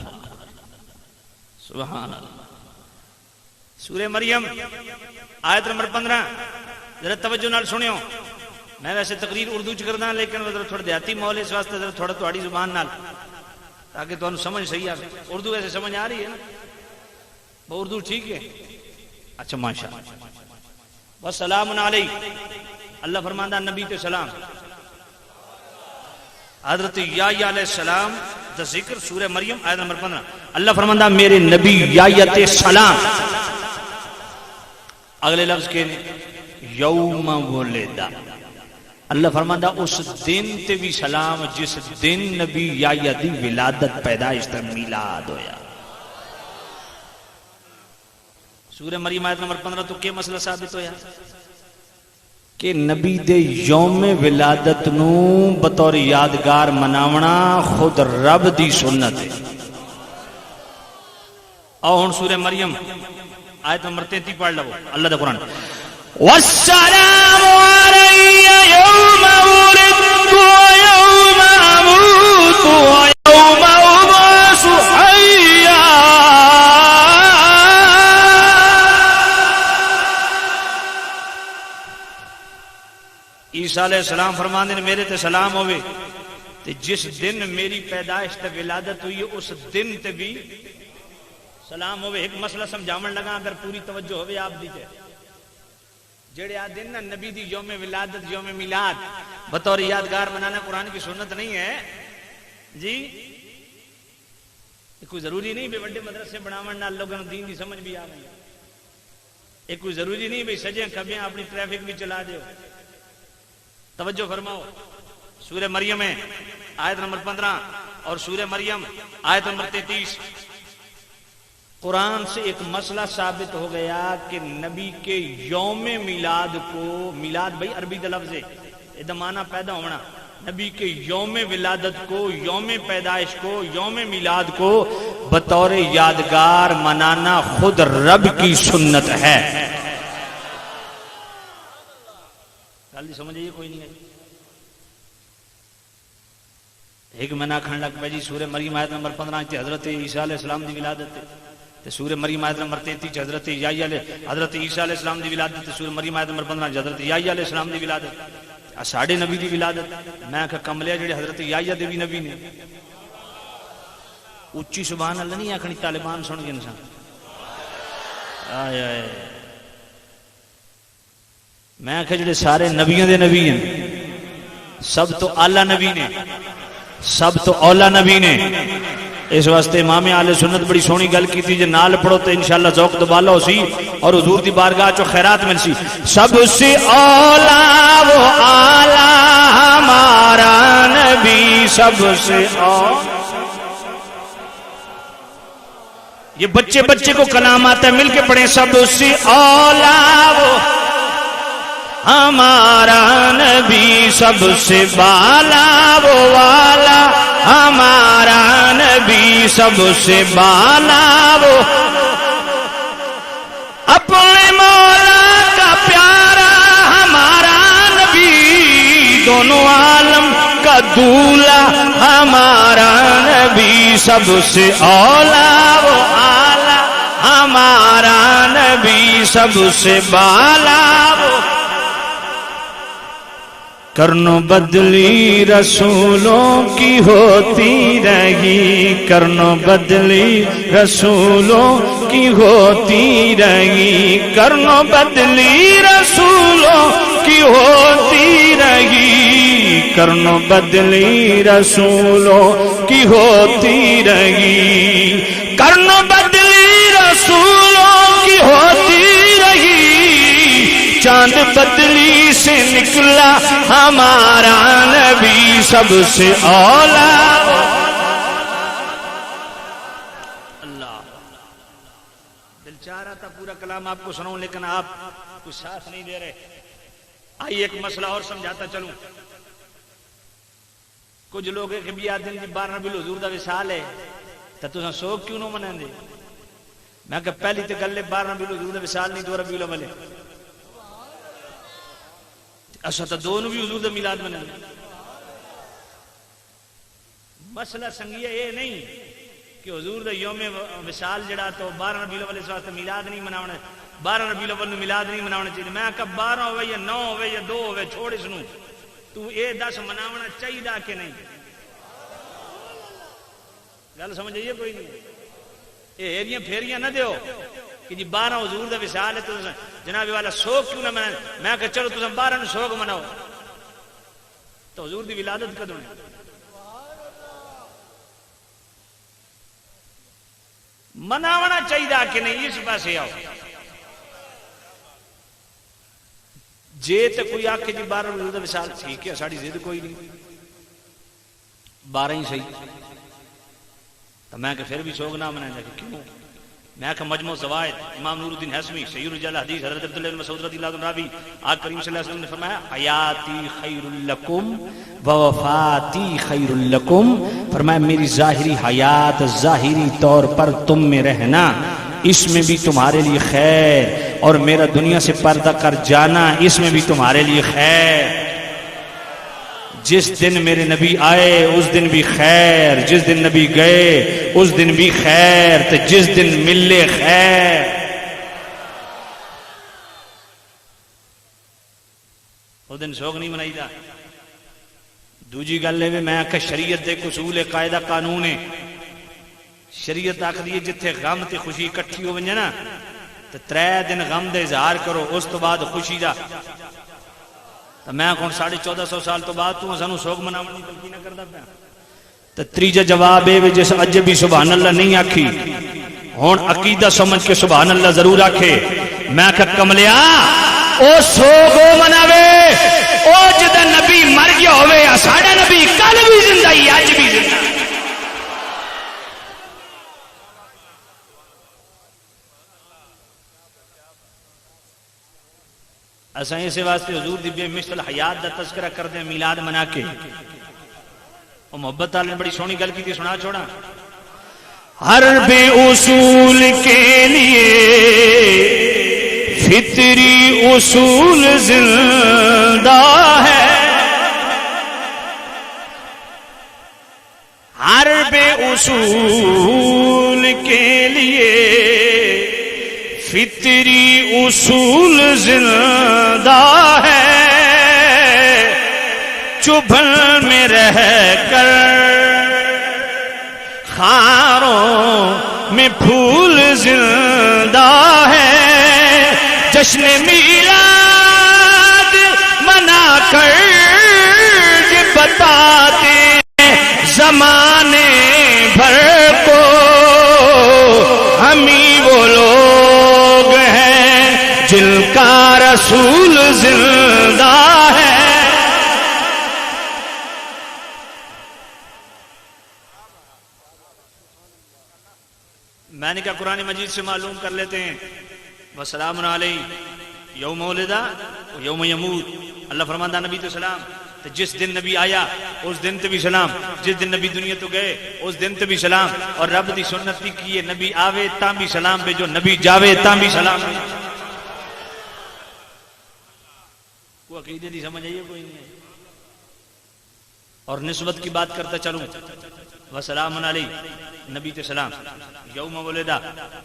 سبحان اللہ۔ سورہ مریم آیت نمبر 15 ذرا توجہ نال سنیو۔ میں ویسے تقریر اردو چ کردا لیکن ذرا تھوڑا دیہاتی ماحول اس واسطے ذرا تھوڑا تہاڈی زبان نال تاکہ تانوں سمجھ صحیح آ۔ اردو ویسے سمجھ آ رہی ہے نا؟ وہ اردو ٹھیک ہے؟ اچھا ماشاءاللہ۔ والسلام علیہ، اللہ فرماندا نبی تے سلام۔ حضرت یحییٰ علیہ السلام دا ذکر سورہ مریم آیت نمبر 15۔ اللہ فرماندا میرے نبی یحییٰ تے سلام۔ اگلے لفظ کے یوم ولدا، اللہ فرماندا اس دن تے بھی سلام جس دن نبی یحییٰ دی ولادت پیدائش تے میلاد ہویا۔ سورہ مریم آیت نمبر 15 تو کیا مسئلہ ثابت ہویا کہ نبی دے یوم ولادت نو بطور یادگار مناونا خود رب دی سنت ہے۔ اور ہن سورہ مریم آیت نمبر 33 پڑھ لو اللہ دا قرآن۔ والسلام علی یوم ولدت ویوم اموت ویوم ابعث حیا۔ عیسیٰ علیہ السلام فرماندے نے میرے تے سلام ہوئے تے جس دن میری پیدائش تے ولادت ہوئی اس دن تے بھی سلام ہوئے۔ ایک مسئلہ سمجھاون لگا اگر پوری توجہ ہوئے آپ دیتے جڑے آ دن نا نبی دی یوم ولادت یوم میلاد بطور یادگار منانا قرآن کی سنت نہیں ہے جی۔ کوئی ضروری نہیں بے بڑے مدرسے بناون نال لوگوں نے دین دی سمجھ بھی آ گئی۔ ایک کوئی ضروری نہیں بھئی سجیں کھبیاں اپنی ٹریفک بھی چلا دیو۔ توجہ فرماؤ، سورہ مریم ہے آیت نمبر 15 اور سورہ مریم آیت نمبر 33۔ قرآن سے ایک مسئلہ ثابت ہو گیا کہ نبی کے یوم میلاد کو، میلاد بھئی عربی دا لفظ ہے، یہ معنی پیدا ہونا، نبی کے یوم ولادت کو، یوم پیدائش کو، یوم میلاد کو بطور یادگار منانا خود رب کی سنت ہے۔ جلدی سمجھئے کوئی نہیں ہے۔ ایک منع کھڑ لگ پہ جی سورہ مریم آیت نمبر 15 تے حضرت عیسیٰ علیہ السلام دی ولادت تے سورہ مریم آیت نمبر 33 حضرت عیسیٰ علیہ السلام دی ولادت تے سورہ مریم آیت نمبر 15 حضرت یحییٰ علیہ السلام دی ولادت ساڑھے نبی دی ولادت۔ میں کہ کملے جڑے حضرت یحییٰ دے بھی نبی نے۔ اچھی سبحان اللہ نہیں آکھنی طالبان سن گے انسان۔ آئے آئے میں کہ جڑے سارے نبیوں دے نبی ہیں سب تو اعلیٰ نبی نے، سب تو اولا نبی نے۔ اس واسطے امام اہل سنت بڑی سونی گل کی تھی، جے نال پڑھو تو انشاءاللہ ذوق دوبالا ہو سی اور حضور دی بارگاہ چو خیرات مل سی۔ سب سے اولا وہ اعلیٰ ہمارا نبی، سب سے اولا۔ یہ بچے بچے کو کلام آتا ہے، مل کے پڑھیں۔ سب سے اولا وہ ہمارا نبی، سب سے بالا وہ والا ہمارا نبی، سب سے بالا وہ اپنے مولا کا پیارا ہمارا نبی، دونوں عالم کا دولا ہمارا نبی، سب سے اولا وہ اعلیٰ ہمارا نبی، سب سے بالا وہ۔ کرنو بدلی رسولوں کی ہوتی رہی، کرنو بدلی رسولوں کی ہوتی رہی، کرنو بدلی رسولوں کی ہوتی رہی، کرنو بدلی رسولوں کی ہوتی رہی، کرنو بدلی رسولوں کی ہوتی رہی، چاند بدلی سے نکلا ہمارا نبی، سب سے اولا۔ اللہ دل چاہ رہا تھا پورا کلام آپ کو سناؤں لیکن آپ کچھ ساتھ نہیں دے رہے۔ آئیے ایک مسئلہ اور سمجھاتا چلوں۔ کچھ لوگ ایک بھی آدھیں جی 12 ربیع الحضور دا وصال ہے تو تساں سوگ کیوں نہ منائیں دے؟ میں کہ پہلی تے گل 12 ربیع الحضور دا وصال نہیں، 2 ربیع الاول ہے۔ اچھا تو دونوں بھی حضور دا میلاد منائیں۔ مسئلہ سنگیہ یہ نہیں کہ حضور دا یوم وصال جڑا تو 12 ربیع الاول اس واسطے میلاد نہیں مناونا، 12 ربیع الاول نو میلاد نہیں مناونا چاہیے. میں کہ 12 ہوے یا 9 ہوے یا 2 ہوے چھوڑ اس نو، تو اے 10 مناونا چاہیے کہ نہیں؟ گل سمجھ آئیے کوئی نہیں؟ اے ایریاں پھیریاں نہ دیو کہ جی 12 حضور دا وصال ہے تو جناب والا سوگ کیوں نہ منائیں. میں کہ چلو تساں 12 نو سوگ مناؤ، تو حضور دی ولادت کدوں ہے؟ مناونا چاہیے کہ نہیں؟ اس پاسے آؤ. جے تو کوئی آکھ جی 12 حضور دا وصال ٹھیک ہے، ساڑی ضد کوئی نہیں، 12 ہی صحیح. تو میں کہ پھر بھی سوگ نہ منائیں کہ کیوں؟ میں کہ مجموع زوائد امام نور الدین حسمی سید رجال حدیث حضرت عبداللہ بن مسعود رضی اللہ عنہ راوی آقا کریم صلی اللہ علیہ وسلم نے فرمایا حیاتی خیر لکم ووفاتی خیر لکم. فرمایا میری ظاہری حیات ظاہری طور پر تم میں رہنا اس میں بھی تمہارے لیے خیر، اور میرا دنیا سے پردہ کر جانا اس میں بھی تمہارے لیے خیر. جس دن میرے نبی آئے اس دن بھی خیر، جس دن نبی گئے اس دن بھی خیر، تو جس دن ملے خیر. اس دن سوگ نہیں منائی دا. دوجی گل ہے میں کہ شریعت دے اصول قاعدہ قانون ہے. شریعت آخری ہے جتھے غم تے خوشی اکٹھی ہو ونجے نا تو 3 دن غم دے اظہار کرو، اس تو بعد خوشی دا. تو میں کون 1450 سال تو بعد تو سانو سوگ مناون دی تلقین کردا پیا. تو تیجا جواب ہے جس اج بھی سبحان اللہ نہیں آکھی ہن عقیدہ سمجھ کے سبحان اللہ ضرور آکھے. میں کہ کملیا او سوگ مناوے او جدا نبی مر گیا ہوئے، ساڈا نبی کل بھی زندہ ہی اج بھی زندہ. اساں اسے واسطے حضور دی بے مثل حیات دا تذکرہ کردے ہیں میلاد منا کے. اور محبت تعالی نے بڑی سونی گل کی تھی، سنا چھوڑا. ہر بے اصول کے لیے فطری اصول زندہ ہے، ہر بے اصول کے لیے فطری اصول زندہ ہے. چبھن میں رہ کر خاروں میں پھول زندہ ہے. جشن میلاد منا کر یہ بتاتے زمانے بھر کو ہم ہی وہ لوگ ہیں جن کا رسول زندہ ہے. میں نے کہا قرآن مجید سے معلوم کر لیتے ہیں وسلام علیہ یوم ولدہ یوم یموت. اللہ فرماندہ نبی تو سلام، تو جس دن نبی آیا اس دن تے بھی سلام، جس دن نبی دنیا تو گئے اس دن تے بھی سلام. اور رب دی سنت بھی کیے نبی آوے تاں بھی سلام بھیجو، نبی جاوے تاں بھی سلام بھیجو. وہ عقیدے دی سمجھ آئیے کوئی نہیں. اور نسبت کی بات کرتا چلوں وسلام علیہ نبی تے سلام، یوم ولدہ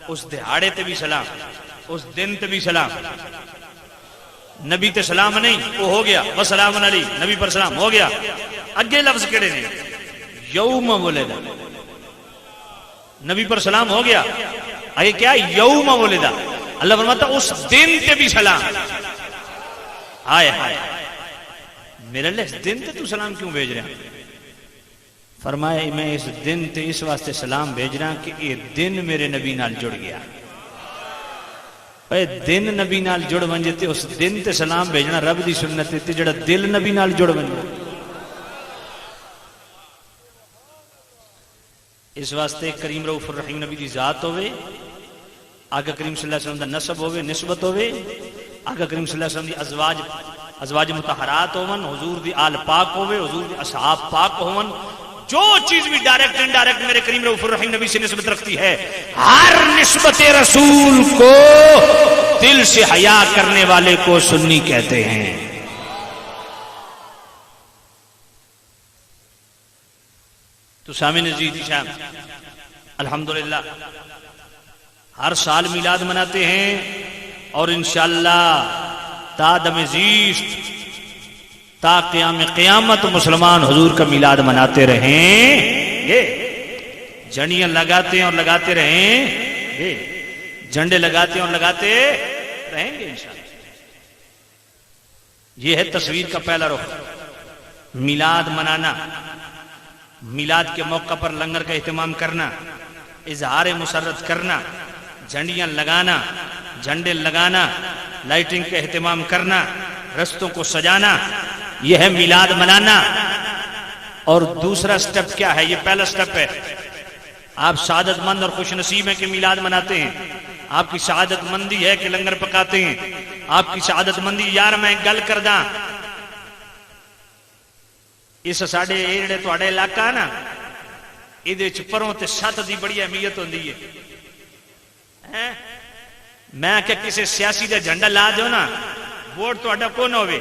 اس دہاڑے تے بھی سلام، اس دن تے بھی سلام. نبی تے سلام نہیں وہ ہو گیا وسلام علیہ نبی پر سلام ہو گیا. اگے لفظ کیڑے نے؟ یوم ولدہ نبی پر سلام ہو گیا. آگے کیا؟ یوم ولدہ. اللہ فرماتا اس دن تے بھی سلام. آئے ہائے میرے لئے اس دن تے تو سلام کیوں بھیج رہے ہیں؟ فرمایا میں اس دن تے اس واسطے سلام بھیج رہا کہ یہ دن میرے نبی نال جڑ گیا. اے دن نبی نال جڑ ونجے تے اس دن تے سلام بھیجنا رب دی سنت تے جڑا دل نبی نال جڑ ونجے. اس واسطے کریم رؤوف الرحیم نبی دی ذات ہوئے، آقا کریم صلی اللہ علیہ وسلم دا نسب ہوئے، نسبت ہوئے، آقا کریم صلی اللہ علیہ وسلم دی ازواج مطہرات ہون، حضور دی آل پاک ہوئے، حضور دی اصحاب پاک ہون. جو چیز بھی ڈائریکٹ انڈائریکٹ میرے کریم رؤوف الرحیم نبی سے نسبت رکھتی ہے، ہر نسبت رسول کو دل سے حیا کرنے والے کو سنی کہتے ہیں. تو سامعین عزیز شام الحمدللہ ہر سال میلاد مناتے ہیں اور انشاءاللہ تا دم زیست تا قیام قیامت مسلمان حضور کا میلاد مناتے رہیں گے. جھنڈیاں لگاتے ہیں اور لگاتے رہیں گے, جھنڈے لگاتے ہیں اور لگاتے رہیں گے انشاءاللہ. یہ ہے تصویر کا پہلا رخ, میلاد منانا, میلاد کے موقع پر لنگر کا اہتمام کرنا, اظہار مسرت کرنا, جھنڈیاں لگانا, جھنڈے لگانا, لائٹنگ کا اہتمام کرنا, رستوں کو سجانا, یہ ہے میلاد منانا. اور دوسرا سٹیپ کیا ہے؟ یہ پہلا سٹیپ ہے. آپ سعادت مند اور خوش نصیب ہیں کہ میلاد مناتے ہیں. آپ کی سعادت مندی ہے کہ لنگر پکاتے ہیں. آپ کی سعادت مندی یار میں گل کرداں اس ساڑھے ایڑے تو اڑے علاقہ نا یہ پروں تے سات دی بڑی اہمیت ہوندی ہے. میں کہ کسی سیاسی دا جھنڈا لا دیو نا, ووٹ تو اڈا کون ہوئے,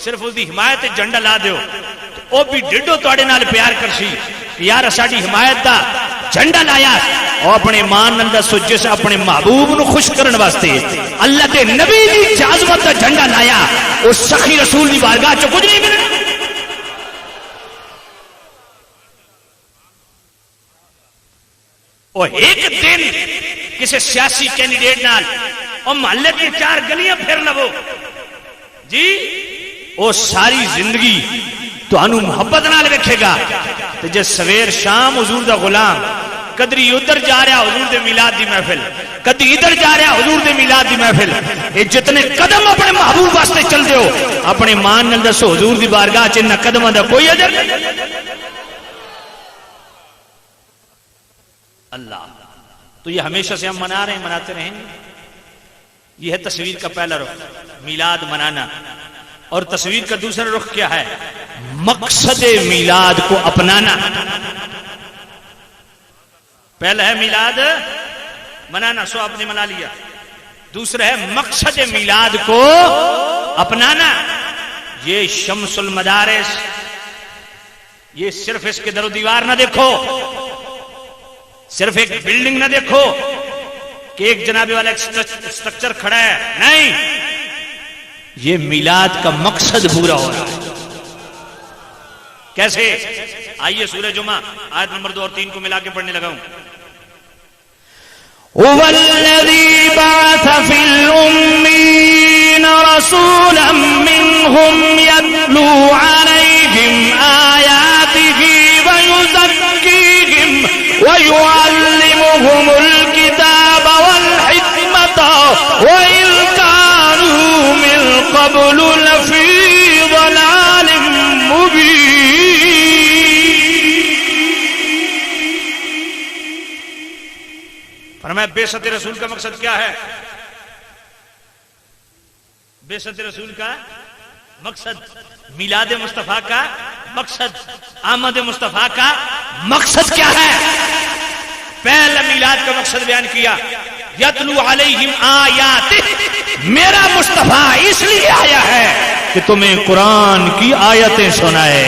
صرف اس دی حمایت جھنڈا لا دیو او بھی ڈڈو تو اڑے نال پیار کرسی یار ساڑھی حمایت دا جھنڈا لایا اور اپنے مان نندہ سجے سے اپنے محبوب نو خوش کرن واسطے اللہ دے نبی دی جازمت دا جھنڈا لایا اس سخی رسول دی بارگاہ چو کچھ نہیں ملنا. اور ایک دن کسی سیاسی کینڈیڈیٹ نال اور محلے کی 4 گلیاں پھر لو جی, وہ ساری زندگی تو انو محبت نال ویکھے گا. تو جے سویر شام حضور دا غلام کدری ادھر جا رہا حضور دے میلاد دی محفل, کدی ادھر جا رہا حضور دے میلاد دی محفل, یہ جتنے قدم اپنے محبوب واسطے چل دیو اپنے مان نال دسو حضور دی بارگاہ چ انہاں قدماں دا کوئی اجر اللہ. تو یہ ہمیشہ سے ہم منا رہے ہیں, مناتے رہیں گے. یہ ہے تصویر کا پہلا رخ, میلاد منانا. اور تصویر کا دوسرا رخ کیا ہے؟ مقصد میلاد کو اپنانا. پہلا ہے میلاد منانا, سو آپ نے منا لیا. دوسرا ہے مقصد میلاد کو اپنانا. یہ شمس المدارس, یہ صرف اس کے در و دیوار نہ دیکھو, صرف ایک بلڈنگ نہ دیکھو کہ ایک جناب والا ایک سٹرکچر کھڑا ہے, نہیں, یہ میلاد کا مقصد پورا ہو رہا ہے. کیسے؟ آئیے سورہ جمعہ آیت نمبر 2 اور 3 کو ملا کے پڑھنے لگا ہوں. هو الذي بعث في الأمين رسولا منهم يتلو عليهم آياته ويزكيهم ويعلمهم الكتاب والحكمة وإن كانوا من قبل لفي ضلال مبين. فرمایا بعثت رسول کا مقصد کیا ہے؟ بعثت رسول کا مقصد, میلاد مصطفیٰ کا مقصد, آمد مصطفیٰ کا مقصد کیا ہے؟ پہلا میلاد کا مقصد بیان کیا, یتلو علیہم آیات, میرا مصطفیٰ اس لیے آیا ہے کہ تمہیں قرآن کی آیتیں سنائے.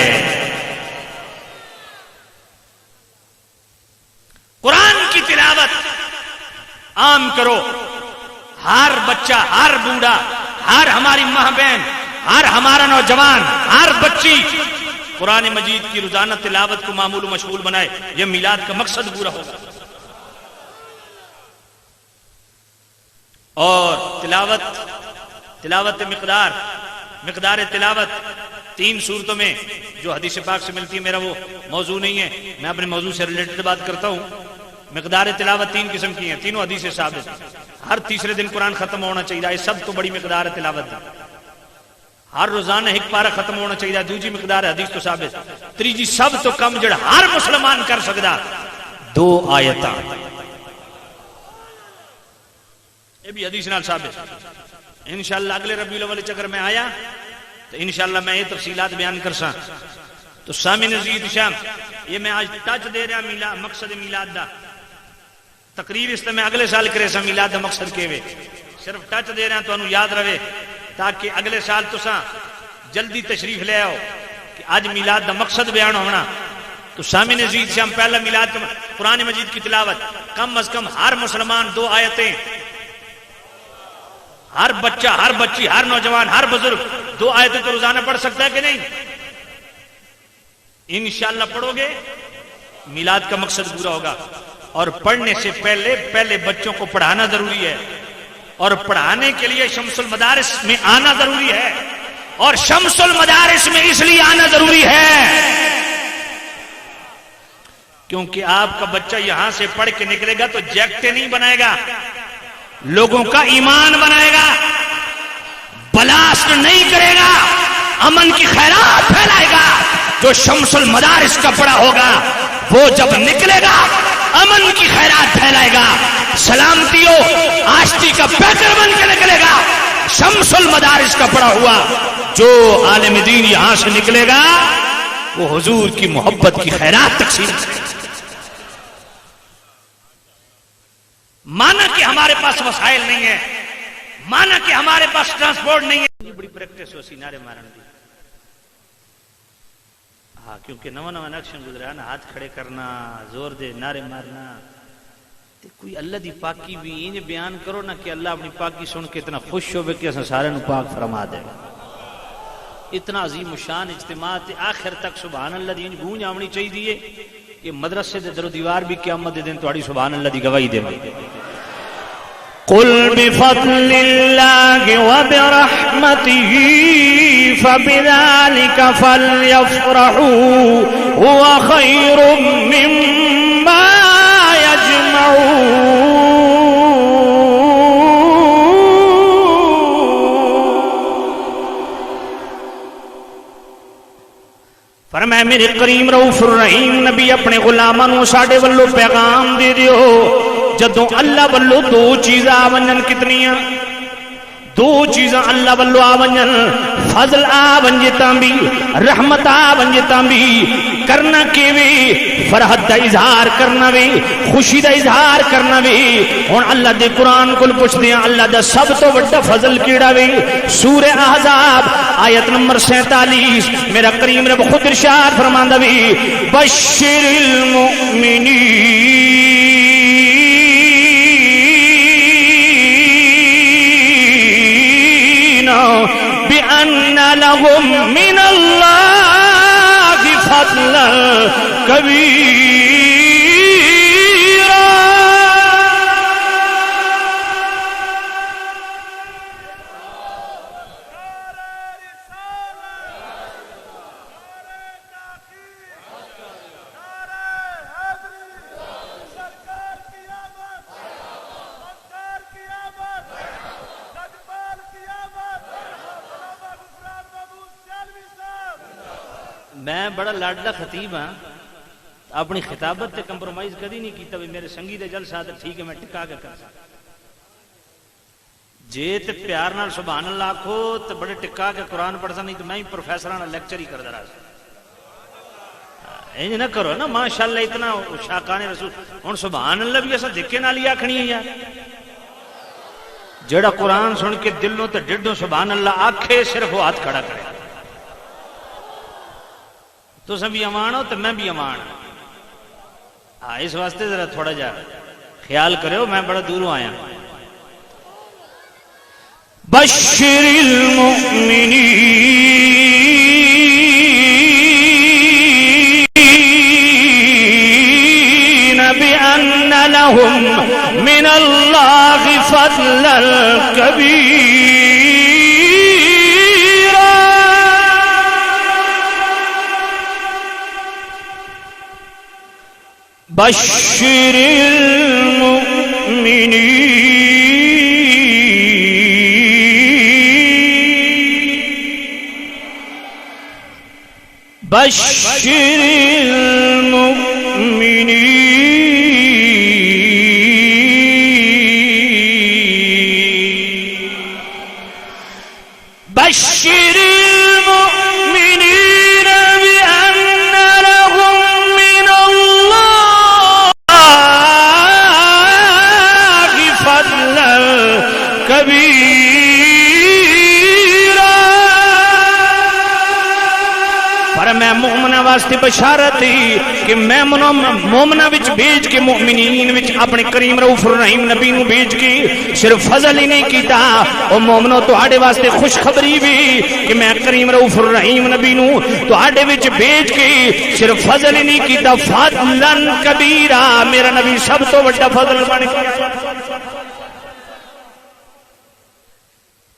قرآن کی تلاوت عام کرو. ہر بچہ, ہر بوڑھا, ہر ہماری ماں بہن, ہر ہمارا نوجوان, ہر بچی قرآن مجید کی روزانہ تلاوت کو معمول و مشغول بنائے. یہ میلاد کا مقصد پورا ہوگا. اور تلاوت مقدار تلاوت 3 صورتوں میں جو حدیث پاک سے ملتی ہے. میرا وہ موضوع نہیں ہے, میں اپنے موضوع سے ریلیٹڈ بات کرتا ہوں. مقدار تلاوت 3 قسم کی ہیں, تینوں حدیث ثابت. ہر تیسرے دن قرآن ختم ہونا چاہیے, یہ سب تو بڑی مقدار تلاوت ہے. ہر روزانہ ایک پارہ ختم ہونا چاہیے, دوسری مقدار حدیث تو ثابت. تیجی سب تو کم جڑا ہر مسلمان کر سکتا 2 آیتاں, یہ بھی حدیث نال ثابت. انشاءاللہ اگلے ربیع الاول چکر میں آیا تو انشاءاللہ میں یہ تفصیلات بیان کر سا. تو سامعین عزیز شام, یہ میں آج ٹچ دے رہا میلاد, مقصد میلاد دا تقریر اس میں اگلے سال کرے سا میلاد دا مقصد کے وے, صرف ٹچ دے رہا تو انہوں یاد رہے تاکہ اگلے سال تو سا جلدی تشریف لے آؤ کہ آج میلاد دا مقصد بیان ہونا. تو سامع عزیز سے ہم پہلا میلاد کا قرآن مجید کی تلاوت کم از کم ہر مسلمان 2 آیتیں، ہر بچہ، ہر بچی، ہر نوجوان، ہر بزرگ 2 آیتیں تو روزانہ پڑھ سکتا ہے کہ نہیں؟ انشاءاللہ پڑھو گے میلاد کا مقصد پورا ہوگا. اور پڑھنے سے پہلے بچوں کو پڑھانا ضروری ہے، اور پڑھانے کے لیے شمس المدارس میں آنا ضروری ہے. اور شمس المدارس میں اس لیے آنا ضروری ہے کیونکہ آپ کا بچہ یہاں سے پڑھ کے نکلے گا تو جیکٹیں نہیں بنائے گا، لوگوں کا ایمان بنائے گا، بلاسٹ نہیں کرے گا، امن کی خیرات پھیلائے گا. جو شمس المدارس کا پڑھا ہوگا وہ جب نکلے گا امن کی خیرات پھیلائے گا، سلامتی ہو آشتی کا پیکر بن کے نکلے گا. شمس المدارس کا پڑھا ہوا جو عالم دین یہاں سے نکلے گا وہ حضور کی محبت کی خیرات تقسیم کرے گا. مانا کہ ہمارے پاس وسائل نہیں ہے، مانا کہ ہمارے پاس ٹرانسپورٹ نہیں ہے، بڑی پریکٹس ہو سی نعرے مارن دی. ہاں کیونکہ نواں الیکشن گزرا نا، ہاتھ کھڑے کرنا، زور دے نعرے مارنا. کوئی اللہ دی پاکی بھی انج بیان کرو نا کہ اللہ اپنی پاکی سن کے اتنا خوش ہو کہ اساں سارے نو پاک فرما دے. اتنا عظیم شان اجتماع تے آخر تک سبحان اللہ دی گونج آونی چاہیے. یہ مدرسے دے در و دیوار بھی قیامت دے دن تہاڈی سبحان اللہ دی گواہی دے. قل بفضل اللہ وبرحمته فبذلك فليفرحوا هو خير مما يجمعون. فرمایا میرے کریم رؤوف الرحیم نبی اپنے غلاماں نو ساڈے ولوں پیغام دے دیو جدوں اللہ ولوں 2 چیزاں آونجن. کتنیاں؟ 2 چیزاں اللہ ولوں آونجن، فضل آونجتاں بھی، رحمت آونجتاں بھی. کرنا کیویں؟ فرحت دا اظہار کرنا وی، خوشی دا اظہار کرنا وی. ہن اللہ دے قرآن کول پوچھدے ہیں اللہ دا سب تو بڑا فضل کیڑا وی؟ سورہ احزاب آیت نمبر 47 میرا کریم رب خود ارشاد فرماندا وی بشر المؤمنین بأن لهم من اللہ فضلا کبیرا. میں بڑا لاڈلا خطیب ہاں، اپنی خطابت تے کمپرومائز کدی نہیں کیتا بھی میرے سنگی دے جلسہ تے ٹھیک ہے میں ٹکا کے کر سکتا. جے تے پیار نال سبحان اللہ آکھو تے بڑے ٹکا کے قرآن پڑھتا، نہیں تو میں ہی پروفیسراں لیکچر ہی کردا رہا. انج نہ کرو نا ماشاءاللہ اتنا شاقان رسول. ہن سبحان اللہ بھی اساں دھکے نال ہی آکھنی ہے یار. جڑا قرآن سن کے دلوں تے ڈڈوں سبحان اللہ آکھے صرف وہ ہاتھ کھڑا کرے. تو سب بھی امان ہو تو میں بھی امان ہاں. اس واسطے ذرا تھوڑا جا خیال کرو، میں بڑا دوروں آیا. بشر المؤمنین بأن لهم من اللہ فضلا کبیرا. بشر المؤمنین بشر المؤمنین بشر المؤمنین بأن لهم من اللہ فضلا کبیرا. پر میں مومن واسطے بشارت تھی کہ میں مومنا وچ بھیج کے مؤمنین وچ اپنے کریم رؤوف الرحیم نبی نو بھیج کے صرف فضل ہی نہیں کیتا او مومنو تہاڈے واسطے خوشخبری بھی کہ میں کریم رؤوف الرحیم نبی نو تہاڈے وچ بھیج کے صرف فضل ہی نہیں کیتا فضلا کبیرا میرا نبی سب تو بڑا فضل بن گیا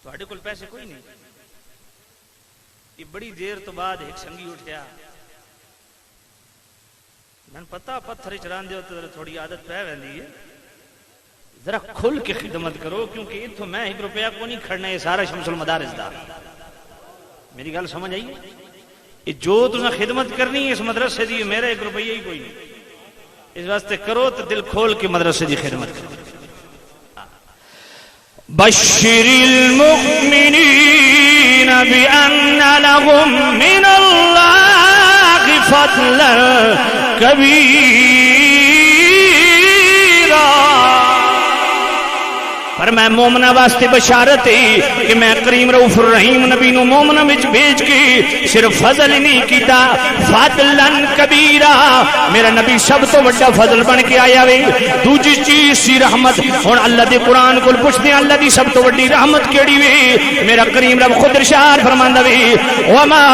تہاڈے کول پیسے کوئی نہیں یہ بڑی دیر تو بعد ایک سنگی اٹھیا میں پتہ پتھر چران دیو تو تھوڑی عادت پہ ویندی ہے ذرا کھل کے خدمت کرو کیونکہ اتھوں میں 1 روپیہ کو نہیں کھڑنا یہ سارا شمس المدارس دا میری گل سمجھ آئی یہ جو تساں خدمت کرنی ہے اس مدرسے دی میرا 1 روپیہ ہی کوئی نہیں اس واسطے کرو تو دل کھول کے مدرسے دی خدمت کرو بشر المؤمنین بأن لهم من اللہ فضلا کبیرا پر میں مومنہ واسطے بشارت ہے کہ میں کریم رؤوف الرحیم نبی نو مومنہ وچ بھیج کے صرف فضل نہیں کیتا فضلا کبیرا میرا نبی سب تو بڑا فضل بن کے آیا وے دوجی چیز سی رحمت ہن اللہ دے قرآن کول پوچھدے ہیں اللہ دی سب تو بڑی رحمت کیڑی وے میرا کریم رب خود ارشاد فرماندا وے وما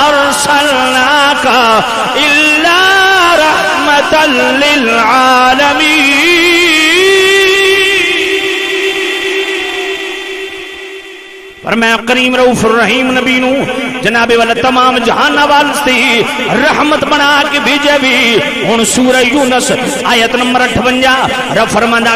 ارسلناک الا رحمتا للعالمین پر میں کریم رؤوف الرحیم نبی نو جناب والا تمام جہان واسطے رحمت بنا کے بھیجے بھی ہن سورہ یونس آیت نمبر 58 رب فرماندا